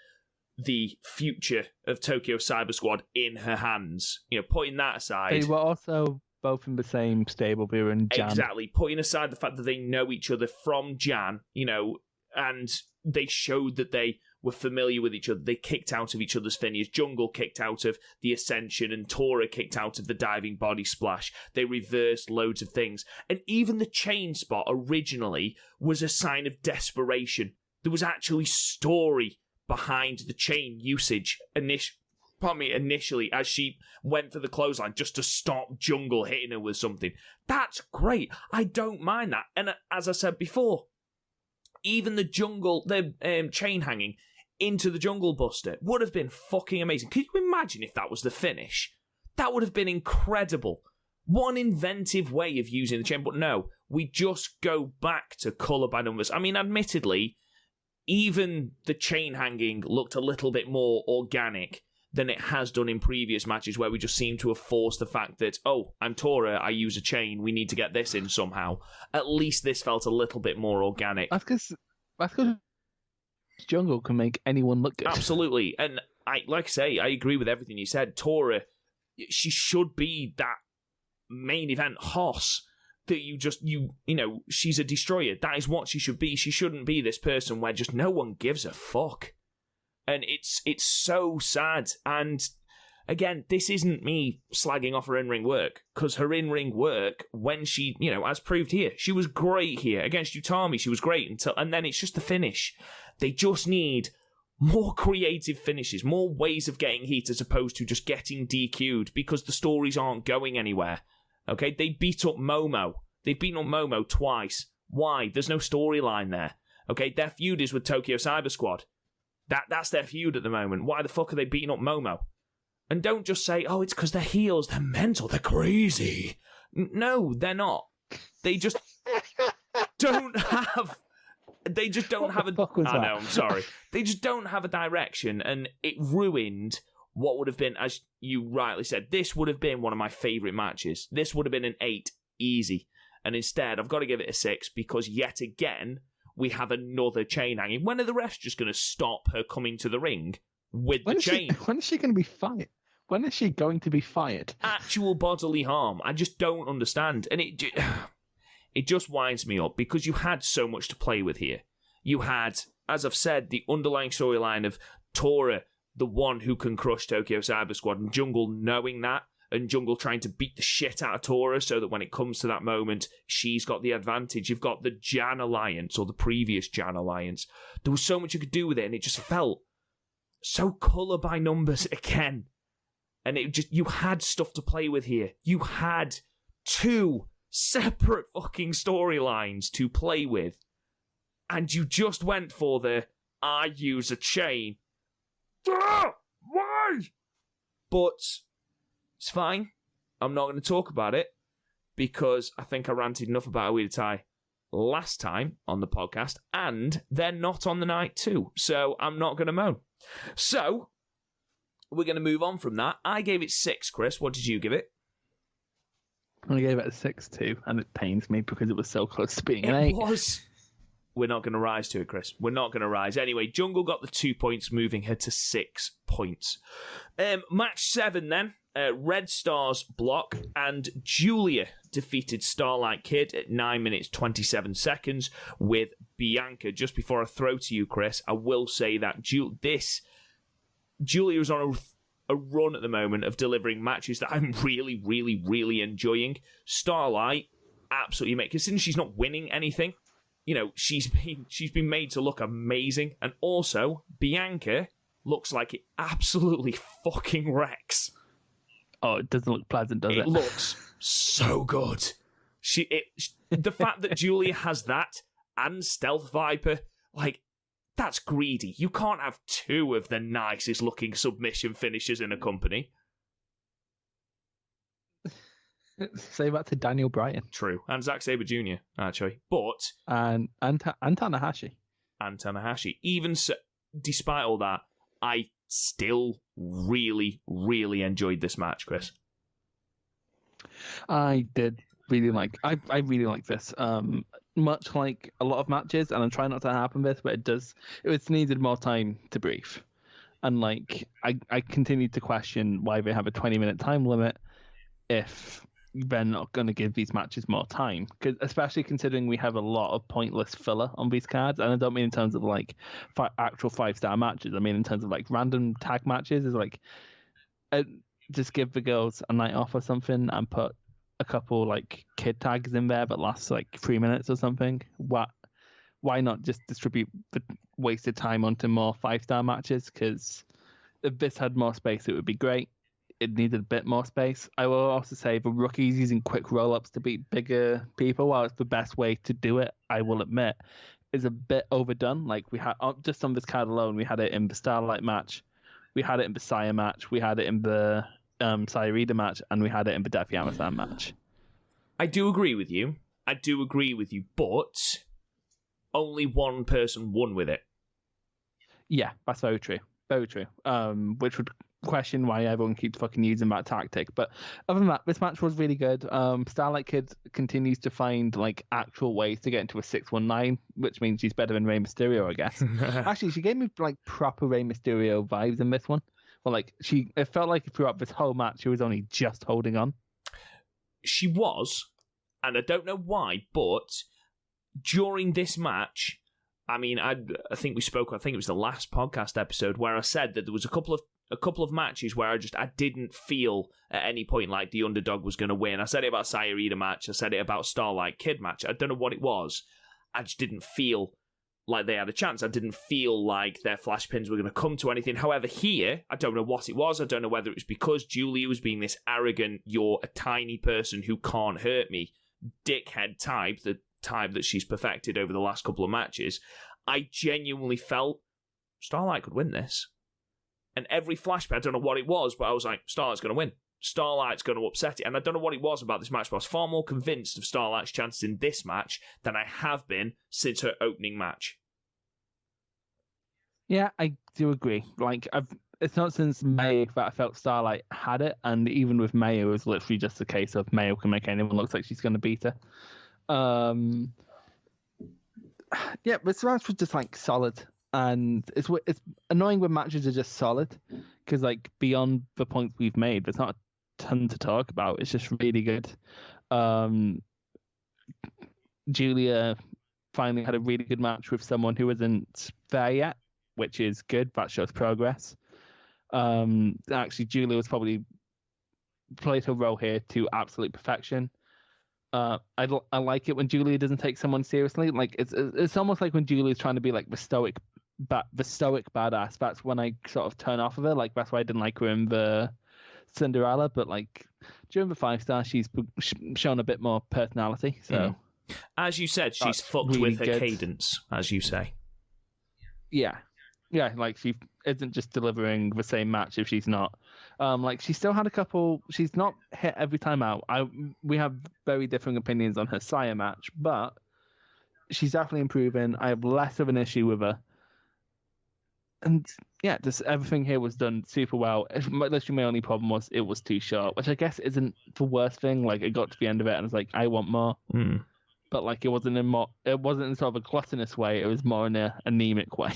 the future of Tokyo Cyber Squad in her hands. You know, putting that aside... They were also both in the same stable. They were in Jan. Exactly. Putting aside the fact that they know each other from Jan, you know, and they showed that they were familiar with each other. They kicked out of each other's finishes. Jungle kicked out of the Ascension, and Tora kicked out of the diving body splash. They reversed loads of things. And even the chain spot originally was a sign of desperation. There was actually story behind the chain usage initially as she went for the clothesline just to stop Jungle hitting her with something. That's great. I don't mind that. And as I said before, even the chain hanging into the Jungle Buster would have been fucking amazing. Could you imagine if that was the finish? That would have been incredible. One inventive way of using the chain, but no, we just go back to colour by numbers. I mean, admittedly, even the chain hanging looked a little bit more organic than it has done in previous matches, where we just seem to have forced the fact that, oh, I'm Tora, I use a chain, we need to get this in somehow. At least this felt a little bit more organic. That's because Jungle can make anyone look good. Absolutely. And I agree with everything you said. Tora, she should be that main event hoss that you know, she's a destroyer. That is what she should be. She shouldn't be this person where just no one gives a fuck. And it's so sad. And again, this isn't me slagging off her in-ring work, because her in-ring work, when she, you know, as proved here, she was great here. Against Utami, she was great, and then it's just the finish. They just need more creative finishes, more ways of getting heat as opposed to just getting DQ'd, because the stories aren't going anywhere. Okay, they beat up Momo. They've beaten up Momo twice. Why? There's no storyline there. Okay, their feud is with Tokyo Cyber Squad. That's their feud at the moment. Why the fuck are they beating up Momo? And don't just say, oh, it's because they're heels, they're mental, they're crazy. No, they're not. They just don't have... They just don't have a... I know, I'm sorry. They just don't have a direction, and it ruined what would have been, as you rightly said, this would have been one of my favourite matches. This would have been an 8, easy. And instead, I've got to give it a 6, because yet again, we have another chain hanging. When are the refs just going to stop her coming to the ring with the chain? When is she going to be fired? When is she going to be fired? Actual bodily harm. I just don't understand. And it just winds me up, because you had so much to play with here. You had, as I've said, the underlying storyline of Tora, the one who can crush Tokyo Cyber Squad, and Jungle knowing that, and Jungle trying to beat the shit out of Tora so that when it comes to that moment, she's got the advantage. You've got the Jan Alliance, or the previous Jan Alliance. There was so much you could do with it, and it just felt so colour by numbers again. And it just, you had stuff to play with here. You had 2 separate fucking storylines to play with. And you just went for the, I use a chain. Why? But it's fine. I'm not going to talk about it, because I think I ranted enough about Oida Tai last time on the podcast, and they're not on the night too, so I'm not going to moan. So, we're going to move on from that. I gave it 6, Chris. What did you give it? I gave it a 6 too, and it pains me because it was so close to being an 8. It was. We're not going to rise to it, Chris. We're not going to rise. Anyway, Jungle got the 2 points, moving her to 6 points. Match 7 then. Red Star's block, and Julia defeated Starlight Kid at 9 minutes 27 seconds with Bianca. Just before I throw to you, Chris, I will say that Julia is on a run at the moment of delivering matches that I'm really, really, really enjoying. Starlight, absolutely, mate, because since she's not winning anything, she's been made to look amazing, and also Bianca looks like it absolutely fucking wrecks. Oh, it doesn't look pleasant, does it? It looks so good. The fact that Julia has that and Stealth Viper, that's greedy. You can't have two of the nicest looking submission finishers in a company. Say that to Daniel Bryan. True. And Zack Sabre Jr., actually. But... And Tanahashi. And Tanahashi. Even so, despite all that, I still really, really enjoyed this match, Chris. I did really like... I really like this. Much like a lot of matches, and I'm trying not to happen this, but it's needed more time to brief. And I continue to question why they have a 20-minute time limit if they're not going to give these matches more time, because especially considering we have a lot of pointless filler on these cards, and I don't mean in terms of actual 5-star matches. I mean in terms of random tag matches. Is just give the girls a night off or something and put a couple kid tags in there that lasts 3 minutes or something. Why not just distribute the wasted time onto more 5-star matches? Because if this had more space, it would be great. It needed a bit more space. I will also say the rookies using quick roll-ups to beat bigger people, while it's the best way to do it, I will admit, is a bit overdone. We had, just on this card alone, we had it in the Starlight match, we had it in the Saya match, we had it in the Sayarida match, and we had it in the Death Yama-San match. I do agree with you, but only one person won with it. Yeah, that's very true. Very true. Which would question why everyone keeps fucking using that tactic. But other than that, this match was really good. Starlight Kid continues to find actual ways to get into a 619, which means she's better than Rey Mysterio, I guess. Actually, she gave me proper Rey Mysterio vibes in this one. Well, it felt like throughout this whole match she was only just holding on. She was, and I don't know why, but during this match, I mean, I think we spoke, I think it was the last podcast episode, where I said that there was a couple of matches where I didn't feel at any point like the underdog was going to win. I said it about Sayarida match, I said it about Starlight Kid match. I don't know what it was. I just didn't feel like they had a chance. I didn't feel like their flash pins were going to come to anything. However, here, I don't know what it was. I don't know whether it was because Julia was being this arrogant, you're a tiny person who can't hurt me, dickhead type, the type that she's perfected over the last couple of matches. I genuinely felt Starlight could win this. And every flashback, I don't know what it was, but I was like, Starlight's going to win. Starlight's going to upset it. And I don't know what it was about this match, but I was far more convinced of Starlight's chances in this match than I have been since her opening match. Yeah, I do agree. It's not since May that I felt Starlight had it, and even with May, it was literally just a case of May can make anyone look like she's going to beat her. Yeah, but this match was just solid. And it's annoying when matches are just solid, because beyond the points we've made, there's not a ton to talk about. It's just really good. Julia finally had a really good match with someone who isn't there yet, which is good. That shows progress. Actually, Julia was probably played her role here to absolute perfection. I like it when Julia doesn't take someone seriously. It's almost like when Julia's trying to be the stoic badass. That's when I sort of turn off of her. That's why I didn't like her in the Cinderella. But during the 5-star, she's shown a bit more personality. So, as you said, she's fucked really with her good cadence, as you say. Yeah, she isn't just delivering the same match if she's not. She still had a couple. She's not hit every time out. We have very differing opinions on her Saya match, but she's definitely improving. I have less of an issue with her. And yeah, just everything here was done super well. Literally, my only problem was it was too short, which I guess isn't the worst thing. It got to the end of it, and I was like, I want more. But it wasn't in sort of a gluttonous way. It was more in an anemic way.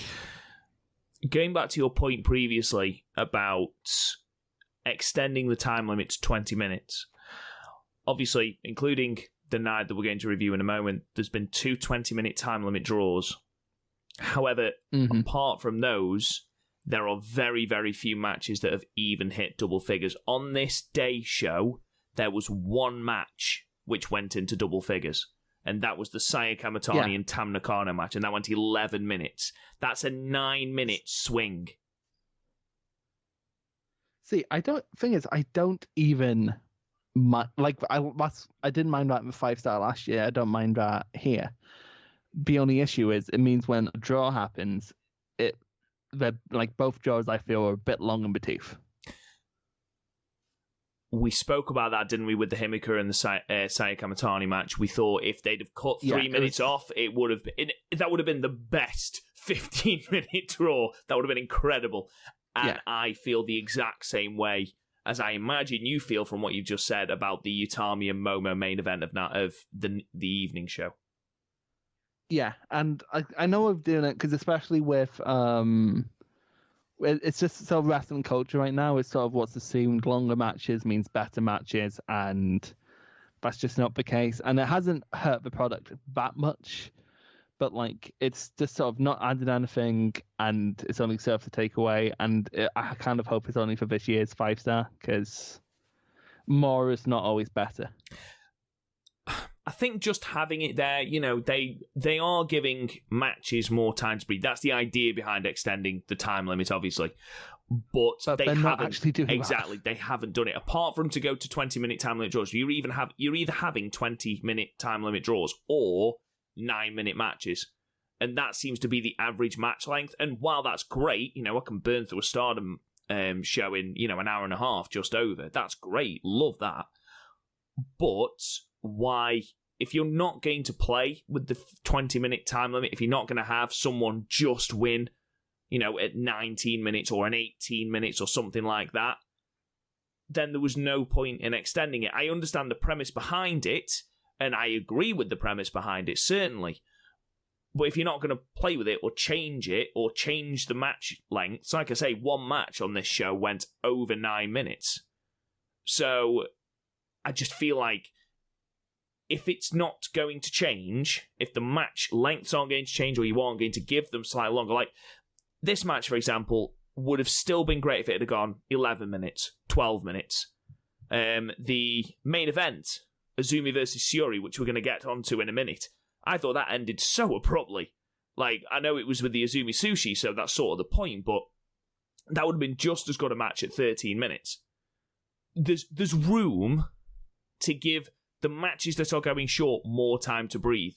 Going back to your point previously about extending the time limit to 20 minutes. Obviously, including the night that we're going to review in a moment, there's been 2 20-minute time limit draws. However, apart from those, there are very, very few matches that have even hit double figures. On this day show, there was one match which went into double figures, and that was the Saya Kamatani and Tam Nakano match, and that went 11 minutes. That's a 9-minute swing. See, I don't even I didn't mind that with 5-star last year. I don't mind that here. The only issue is it means when a draw happens, both draws I feel are a bit long in the tooth. We spoke about that, didn't we, with the Himika and the Saya Kamatani match? We thought if they'd have cut 3 minutes off, that would have been the best 15-minute draw. That would have been incredible. And I feel the exact same way as I imagine you feel from what you just said about the Utami and Momo main event of the evening show. Yeah, and I know we're doing it because especially with it's just sort of wrestling culture right now. It's sort of what's assumed longer matches means better matches, and that's just not the case. And it hasn't hurt the product that much, but it's just sort of not added anything, and it's only served to take away. And I kind of hope it's only for this year's 5-star because more is not always better. I think just having it there, they are giving matches more time to breathe. That's the idea behind extending the time limit, obviously. But they haven't not actually doing exactly. that. They haven't done it. Apart from to go to 20-minute time limit draws, you're either having 20-minute time limit draws or 9-minute matches, and that seems to be the average match length. And while that's great, I can burn through a Stardom show in an hour and a half, just over. That's great. Love that. But why, if you're not going to play with the 20-minute time limit, if you're not going to have someone just win, at 19 minutes or an 18 minutes or something like that, then there was no point in extending it. I understand the premise behind it, and I agree with the premise behind it, certainly. But if you're not going to play with it or change the match lengths, like I say, one match on this show went over 9 minutes. So I just feel like if it's not going to change, if the match lengths aren't going to change or you aren't going to give them slightly longer, like this match, for example, would have still been great if it had gone 11 minutes, 12 minutes. The main event, Azumi versus Shiori, which we're going to get onto in a minute, I thought that ended so abruptly. I know it was with the Azumi Sushi, so that's sort of the point, but that would have been just as good a match at 13 minutes. There's room to give the matches that are going short more time to breathe.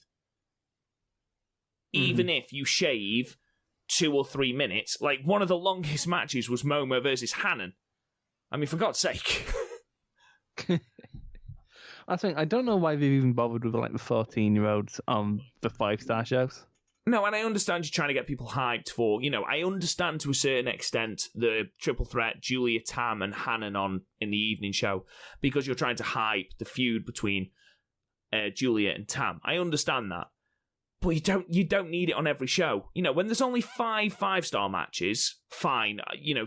Even if you shave 2 or 3 minutes, one of the longest matches was Momo versus Hanan. I mean, for God's sake. I think I don't know why they've even bothered with the 14-year-olds on the 5-star shows. No, and I understand you're trying to get people hyped for, I understand to a certain extent the triple threat Julia, Tam, and Hanan on in the evening show because you're trying to hype the feud between Julia and Tam. I understand that. But you don't need it on every show. When there's only 5-star matches, fine.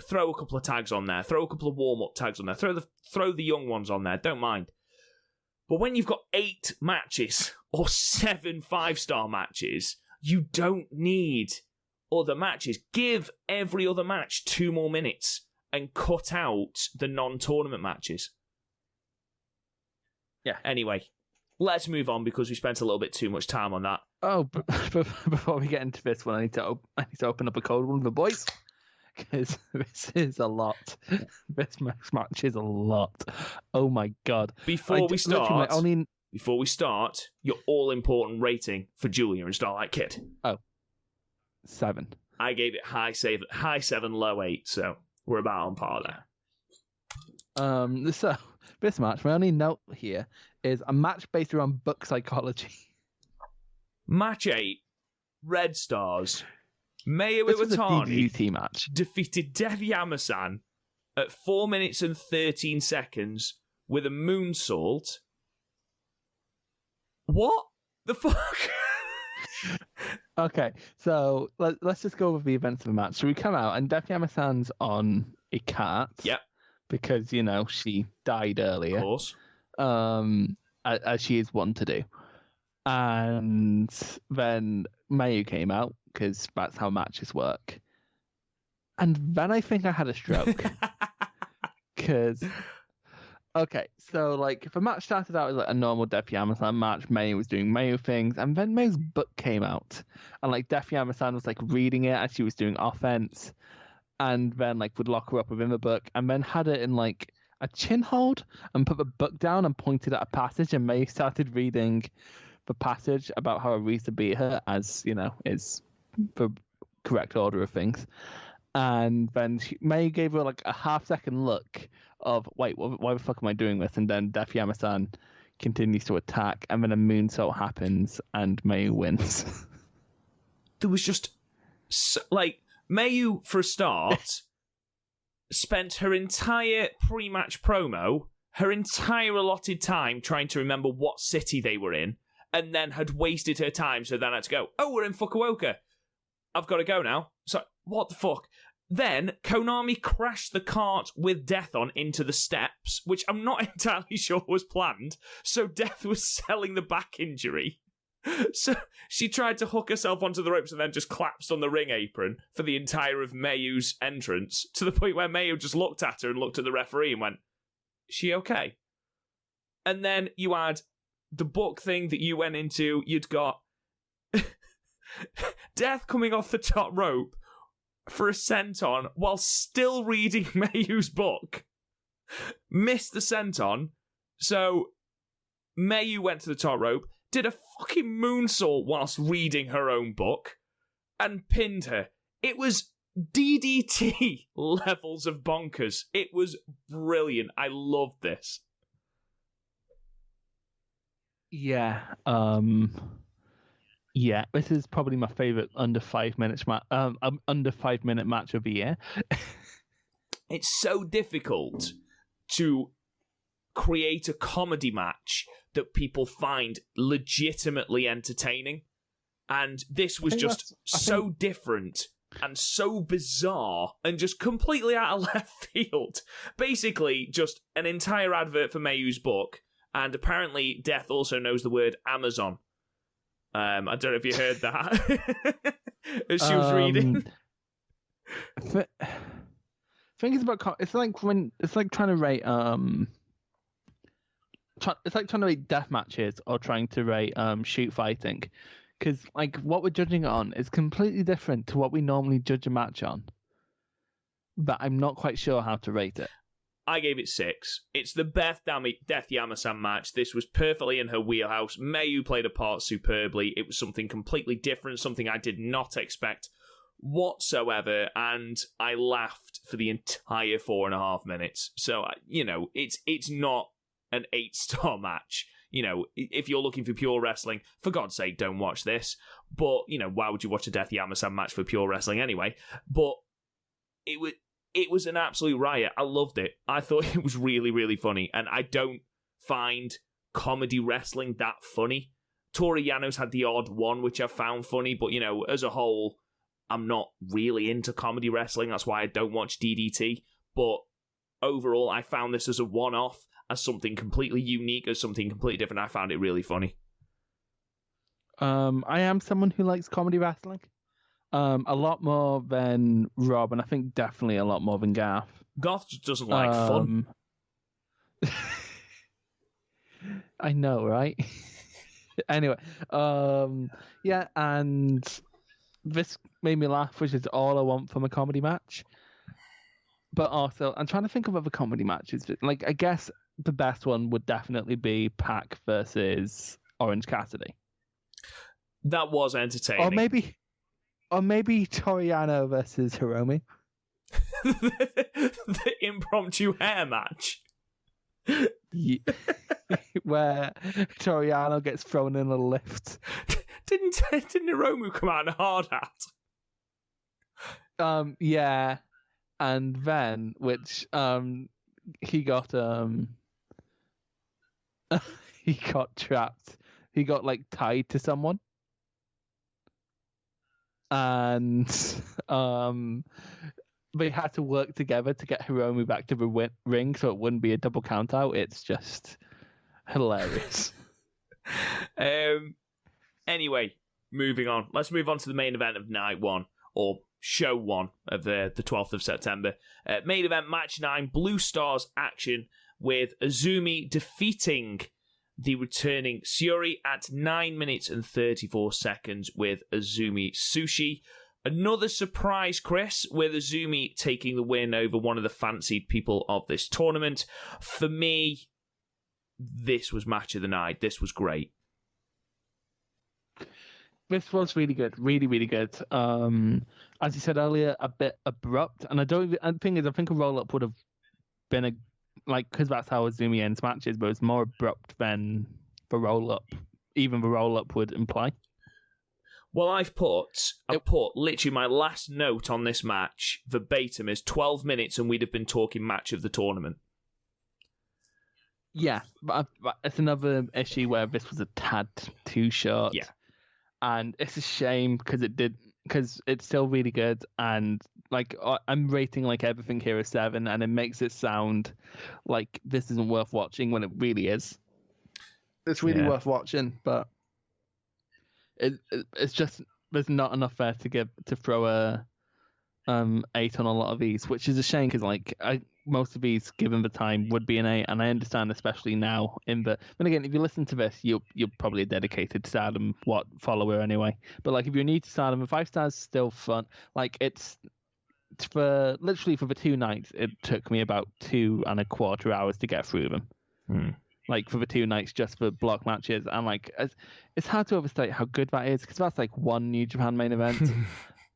Throw a couple of tags on there, throw a couple of warm-up tags on there, throw the young ones on there, don't mind. But when you've got 8 matches or 7 5-star matches, you don't need other matches. Give every other match 2 more minutes and cut out the non-tournament matches. Yeah. Anyway, let's move on because we spent a little bit too much time on that. Oh, before we get into this one, I need to open up a cold one for the boys because this is a lot. This match is a lot. Oh my god! Before we start, your all-important rating for Julia and Starlight Kid. 7. I gave it high 7, low 8, so we're about on par there. So this match, my only note here is a match based around book psychology. Match 8, Red Stars. Mayu Iwatani match defeated Death Yama-San at 4 minutes and 13 seconds with a moonsault. What the fuck? Okay, so let's just go over the events of the match. So we come out and Death Yama-San's on a cart. Yep. because she died earlier. Of course. As she is one to do. And then Mayu came out because that's how matches work. And then I think I had a stroke. Because, okay, so like if a match started out as like a normal Death Yama-San match, Mayu was doing Mayu things, and then Mayu's book came out, and like Death Yama-San was like reading it as she was doing offense, and then like would lock her up within the book, and then had it in like a chin hold and put the book down and pointed at a passage, and Mayu started reading the passage about how Arisa beat her, as is the correct order of things. And then Mayu gave her like a half-second look of, wait, why the fuck am I doing this? And then Death Yama-San continues to attack, and then a moonsault happens, and Mayu wins. There was just like Mayu, for a start, spent her entire pre-match promo, her entire allotted time trying to remember what city they were in, and then had wasted her time, so then had to go, oh, we're in Fukuoka. I've got to go now. So, what the fuck? Then, Konami crashed the cart with Death on into the steps, which I'm not entirely sure was planned, so Death was selling the back injury. So she tried to hook herself onto the ropes and then just collapsed on the ring apron for the entire of Mayu's entrance, to the point where Mayu just looked at her and looked at the referee and went, is she okay? And then you had the book thing that you went into. You'd got Death coming off the top rope for a senton while still reading Mayu's book. Missed the senton, so Mayu went to the top rope, did a fucking moonsault whilst reading her own book, and pinned her. It was DDT levels of bonkers. It was brilliant. I loved this. Yeah. Yeah, this is probably my favorite under 5 minutes under 5 minute match of the year. It's so difficult to create a comedy match that people find legitimately entertaining, and this was just so different and so bizarre and just completely out of left field. Basically, just an entire advert for Mayu's book, and apparently Death also knows the word Amazon. I don't know if you heard that as she was reading. Thing is about it's like trying to rate it's like trying to rate death matches or trying to rate shoot fighting, because like what we're judging it on is completely different to what we normally judge a match on. But I'm not quite sure how to rate it. I gave it 6. It's the Death Yama-San match. This was perfectly in her wheelhouse. Mayu played a part superbly. It was something completely different, something I did not expect whatsoever, and I laughed for the entire 4.5 minutes. So, it's not an 8-star match. If you're looking for pure wrestling, for God's sake, don't watch this. But, why would you watch a Death Yama-San match for pure wrestling anyway? But it was an absolute riot. I loved it. I thought it was really, really funny. And I don't find comedy wrestling that funny. Toru Yano's had the odd one, which I found funny. But, as a whole, I'm not really into comedy wrestling. That's why I don't watch DDT. But overall, I found this as a one-off, as something completely unique, as something completely different. I found it really funny. I am someone who likes comedy wrestling. A lot more than Rob, and I think definitely a lot more than Garth. Garth just doesn't like fun. I know, right? Anyway, yeah, and this made me laugh, which is all I want from a comedy match. But also, I'm trying to think of other comedy matches. Like, I guess the best one would definitely be Pac versus Orange Cassidy. That was entertaining. Or maybe Toriano versus Hiromi. The impromptu hair match. Yeah. Where Toriano gets thrown in a lift. Didn't Hiromu come out in a hard hat? Yeah. And then, which he got he got trapped. He got like tied to someone. And they had to work together to get Hiromu back to the ring so it wouldn't be a double count out. It's just hilarious. Anyway, moving on. Let's move on to the main event of night one, or show one of the 12th of September. Main event, match 9, Blue Stars action with Azumi defeating the returning Syuri at 9 minutes and 34 seconds with Azumi Sushi. Another surprise, Chris, with Azumi taking the win over one of the fancied people of this tournament. For me, this was match of the night. This was great. This was really good, really, really good. As you said earlier, a bit abrupt, and I think a roll up would have been because that's how Azumi ends matches, but it's more abrupt than the roll up. Even the roll up would imply. Well, I've put literally my last note on this match verbatim is 12 minutes, and we'd have been talking match of the tournament. Yeah, but it's another issue where this was a tad too short. Yeah. And it's a shame because it's still really good, and I'm rating everything here a 7, and it makes it sound like this isn't worth watching when it really is. It's really worth watching, but it's just there's not enough there to throw a 8 on a lot of these, which is a shame because most of these, given the time, would be an 8, and I understand, especially now. Then again, if you listen to this, you're probably a dedicated Stardom follower anyway. But if you're new to Stardom, 5 stars is still fun. It's for the 2 nights, it took me about 2.25 hours to get through them. For the 2 nights, just for block matches, and it's hard to overstate how good that is because that's one New Japan main event,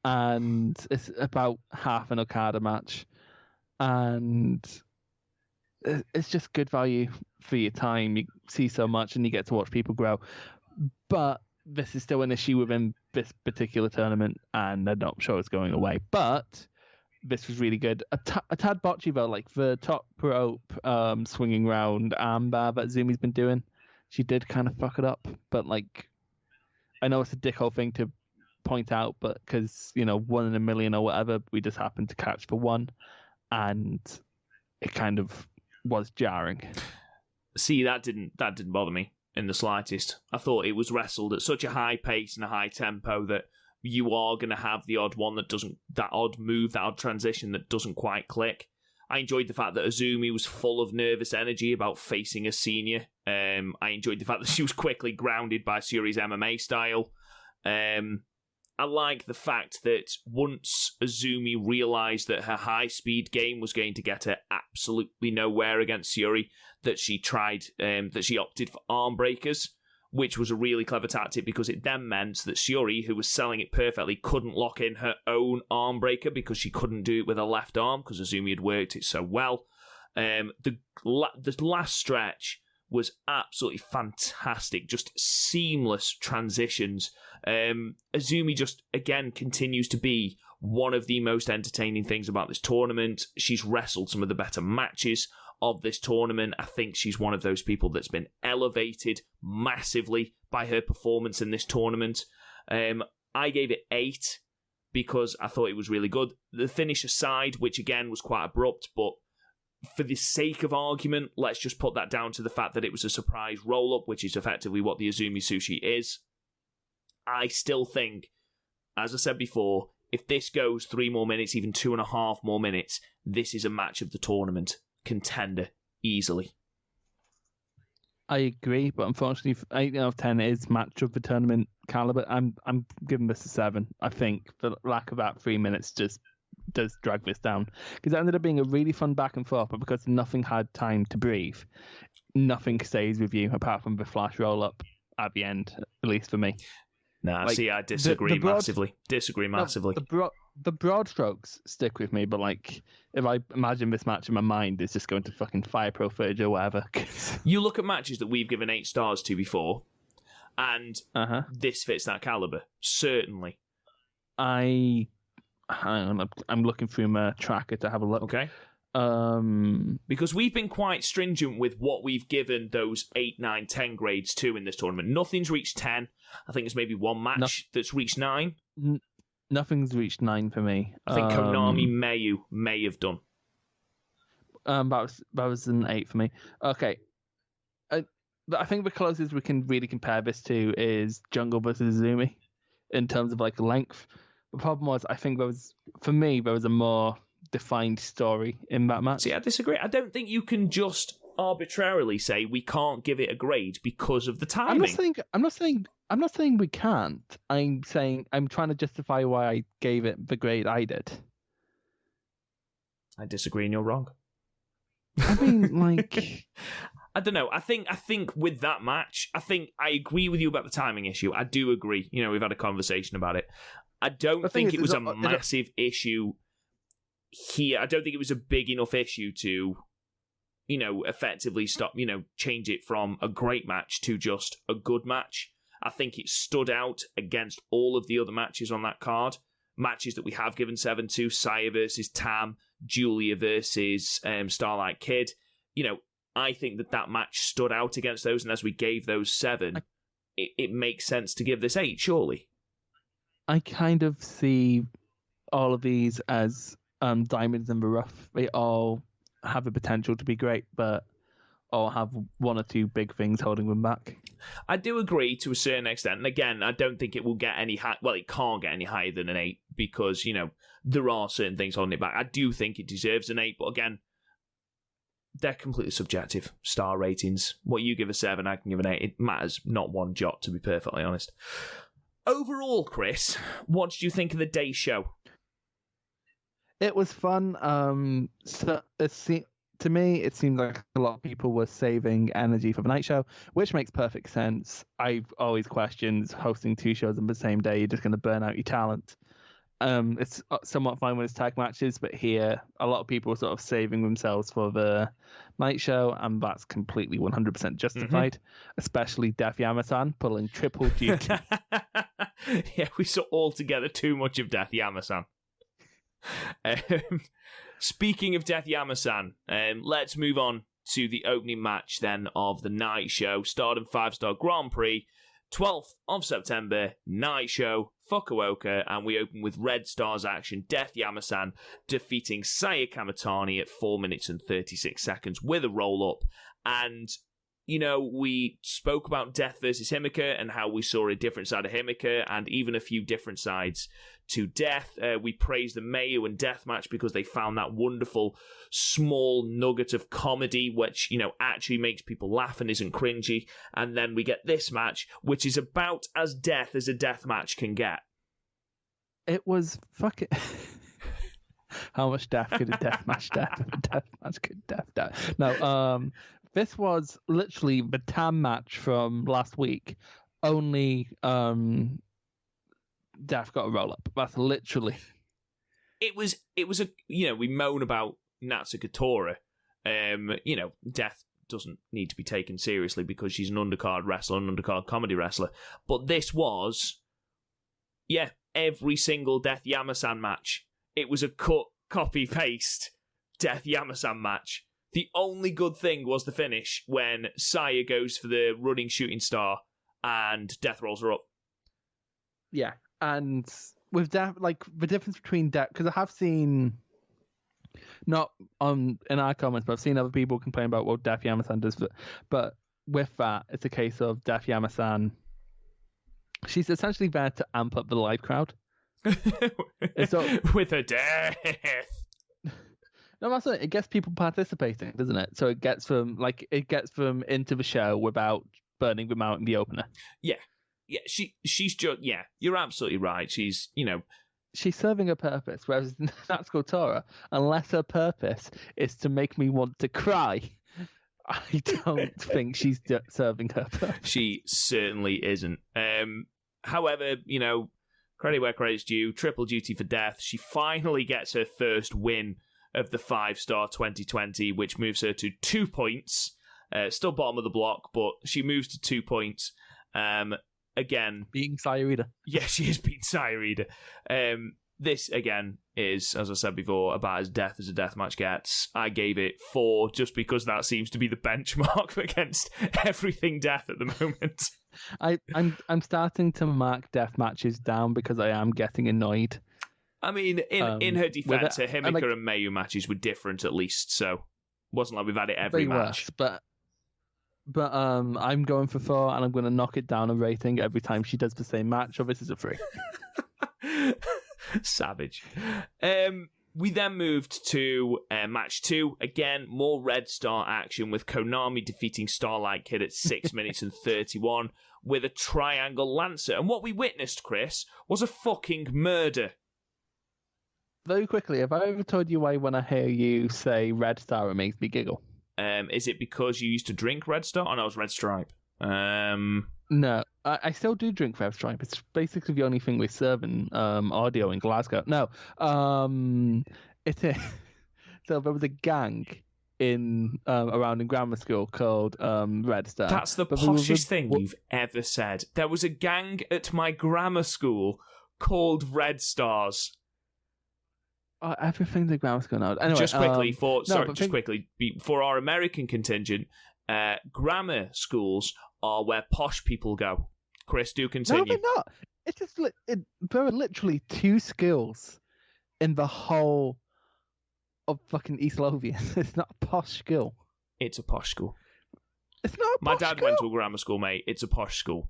and it's about half an Okada match. And it's just good value for your time. You see so much and you get to watch people grow. But this is still an issue within this particular tournament, and I'm not sure it's going away. But this was really good. A tad botchy, though, the top rope swinging round armbar that Zumi's been doing. She did kind of fuck it up. But, I know it's a dickhole thing to point out, but because, 1 in a million or whatever, we just happened to catch for one. And it kind of was jarring. See, that didn't bother me in the slightest. I thought it was wrestled at such a high pace and a high tempo that you are going to have the odd one that odd move, that odd transition that doesn't quite click. I enjoyed the fact that Azumi was full of nervous energy about facing a senior. I enjoyed the fact that she was quickly grounded by Syuri's MMA style. I like the fact that once Azumi realised that her high-speed game was going to get her absolutely nowhere against Syuri, that she opted for arm breakers, which was a really clever tactic because it then meant that Syuri, who was selling it perfectly, couldn't lock in her own arm breaker because she couldn't do it with her left arm because Azumi had worked it so well. The last stretch was absolutely fantastic, just seamless transitions. Azumi just, again, continues to be one of the most entertaining things about this tournament. She's wrestled some of the better matches of this tournament. I think she's one of those people that's been elevated massively by her performance in this tournament. I gave it 8 because I thought it was really good. The finish aside, which again was quite abrupt, but for the sake of argument, let's just put that down to the fact that it was a surprise roll-up, which is effectively what the Azumi Sushi is. I still think, as I said before, if this goes 3 more minutes, even 2.5 more minutes, this is a match of the tournament contender easily. I agree, but unfortunately, 8 out of 10 is match of the tournament caliber. I'm giving this a 7. I think the lack of that 3 minutes just does drag this down because it ended up being a really fun back and forth, but because nothing had time to breathe, nothing stays with you apart from the flash roll up at the end, at least for me. Nah, see, I disagree massively. The broad strokes stick with me, but if I imagine this match in my mind, it's just going to fucking Fire Pro footage or whatever. You look at matches that we've given 8 stars to before, and this fits that caliber, certainly. I'm looking through my tracker to have a look. Okay. Because we've been quite stringent with what we've given those 8, 9, 10 grades to in this tournament. Nothing's reached 10. I think there's maybe one match that's reached 9. Nothing's reached 9 for me. I think Konami may have done. That was an 8 for me. Okay. I think the closest we can really compare this to is Jungle versus Azumi in terms of like length. The problem was, I think there was a more defined story in that match. See, I disagree. I don't think you can just arbitrarily say we can't give it a grade because of the timing. I'm not saying we can't. I'm saying I'm trying to justify why I gave it the grade I did. I disagree, and you're wrong. I mean, like, I don't know. I think with that match, I agree with you about the timing issue. I do agree. You know, we've had a conversation about it. I don't think it was a massive issue here. I don't think it was a big enough issue to, you know, effectively stop, you know, change it from a great match to just a good match. I think it stood out against all of the other matches on that card. Matches that we have given 7 to, Saya versus Tam, Julia versus Starlight Kid. You know, I think that match stood out against those, and as we gave those 7, it makes sense to give this 8, surely. I kind of see all of these as diamonds in the rough. They all have the potential to be great, but all have 1 or 2 big things holding them back. I do agree to a certain extent. And again, I don't think it will get any high. Well, it can't get any higher than an 8 because, you know, there are certain things holding it back. I do think it deserves an 8, but again, they're completely subjective. Star ratings. What you give a 7, I can give an 8. It matters not one jot, to be perfectly honest. Overall, Chris, what did you think of the day show? It was fun. To me, it seemed like a lot of people were saving energy for the night show, which makes perfect sense. I've always questioned hosting 2 shows on the same day. You're just going to burn out your talent. It's somewhat fine when it's tag matches, but here, a lot of people are sort of saving themselves for the night show, and that's completely 100% justified, especially Death Yama-San pulling triple duty. Yeah, we saw altogether too much of Death Yama-San. Speaking of Death Yama-San, let's move on to the opening match then of the night show. Stardom 5-Star Grand Prix, 12th of September, night show, Fukuoka, and we open with Red Stars action. Death Yama-San defeating Saya Kamitani at 4 minutes and 36 seconds with a roll-up. And, you know, we spoke about Death versus Himeka and how we saw a different side of Himeka and even a few different sides to Death. We praised the Mayu and Death match because they found that wonderful small nugget of comedy which, you know, actually makes people laugh and isn't cringy. And then we get this match, which is about as Death as a Death match can get. It was fucking... How much Death could a Death match Death? A Death match could Death. No, this was literally the Tam match from last week. Only Death got a roll up. That's literally. It was a, you know, we moan about Natsuko Tora. You know, Death doesn't need to be taken seriously because she's an undercard wrestler, an undercard comedy wrestler. But this was, yeah, every single Death Yama-San match. It was a cut, copy, paste Death Yama-San match. The only good thing was the finish when Saya goes for the running shooting star and Death rolls her up. Yeah, and with Death, like the difference between Death, because I have seen, not in our comments, but I've seen other people complain about what Death Yama-San does. But with that, it's a case of Death Yama-San. She's essentially there to amp up the live crowd. With her death. No, that's it. It gets people participating, doesn't it? So it gets them into the show without burning them out in the opener. Yeah. She's just, yeah, you're absolutely right. She's, you know, she's serving a purpose, whereas Natsuko Tora, unless her purpose is to make me want to cry, I don't think she's serving her purpose. She certainly isn't. However, you know, credit where credit's due, triple duty for Death. She finally gets her first win of the 5-Star 2020, which moves her to 2 points. Still bottom of the block, but she moves to 2 points. Again, beating Sayarida. Yeah, she is beating Sayarida. This, again, is, as I said before, about as Death as a Death match gets. I gave it 4 just because that seems to be the benchmark against everything Death at the moment. I'm starting to mark death matches down because I am getting annoyed. I mean, in her defense, her Himika and Mayu matches were different at least, so it wasn't like we've had it every match. Worse, but I'm going for 4, and I'm going to knock it down a rating every time she does the same match. So this is a 3. Savage. We then moved to match 2. Again, more Red Star action with Konami defeating Starlight Kid at 6 minutes and 31 with a triangle lancer. And what we witnessed, Chris, was a fucking murder. Very quickly, have I ever told you why when I hear you say Red Star it makes me giggle? Is it because you used to drink Red Star? Oh, no, it was Red Stripe. No, I still do drink Red Stripe. It's basically the only thing we serve in audio in Glasgow. No, it is. So there was a gang in around in grammar school called Red Star. That's the poshest thing you've ever said. There was a gang at my grammar school called Red Stars. Everything's a grammar school now. Anyway, just quickly for our American contingent, grammar schools are where posh people go. Chris, do continue. No, they're not. It's just there are literally 2 schools in the whole of fucking East Lothian. It's not a posh school. It's a posh school. It's not a posh My dad school. went to a grammar school, mate. It's a posh school.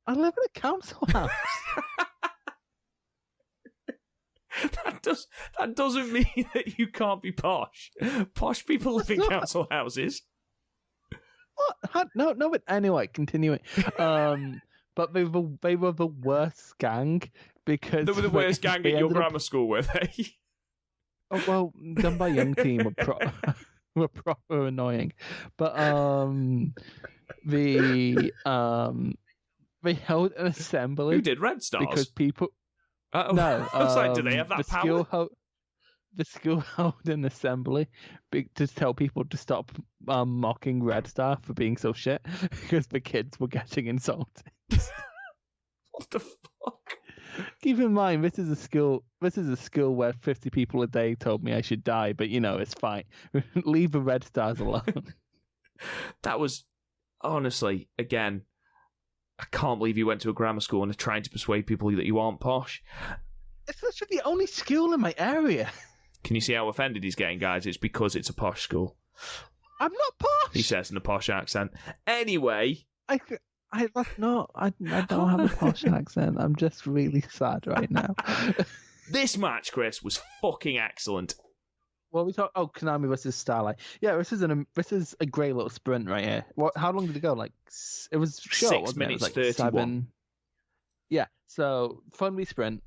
I live in a council house. That doesn't mean that you can't be posh. Posh people live in council houses. What? No. But anyway, continuing. But they were the worst gang because they were the worst gang at your grammar school, were they? Oh well, done by young team were proper annoying, but they held an assembly. Who did Red Stars? Because people. No, I was like, do they have that power? The school held an assembly to tell people to stop mocking Red Star for being so shit because the kids were getting insulted. What the fuck? Keep in mind, this is a school where 50 people a day told me I should die, but it's fine. Leave the Red Stars alone. That was honestly, again, I can't believe you went to a grammar school and are trying to persuade people that you aren't posh. It's literally the only school in my area. Can you see how offended he's getting, guys? It's because it's a posh school. I'm not posh. He says in a posh accent. Anyway, that's not. I don't have a posh accent. I'm just really sad right now. This match, Chris, was fucking excellent. Well, we talk. Oh, Konami versus Starlight. Yeah, this is a great little sprint right here. How long did it go? Like it was short, 6 wasn't minutes it? It was 31. 7. Yeah, so fun wee sprint.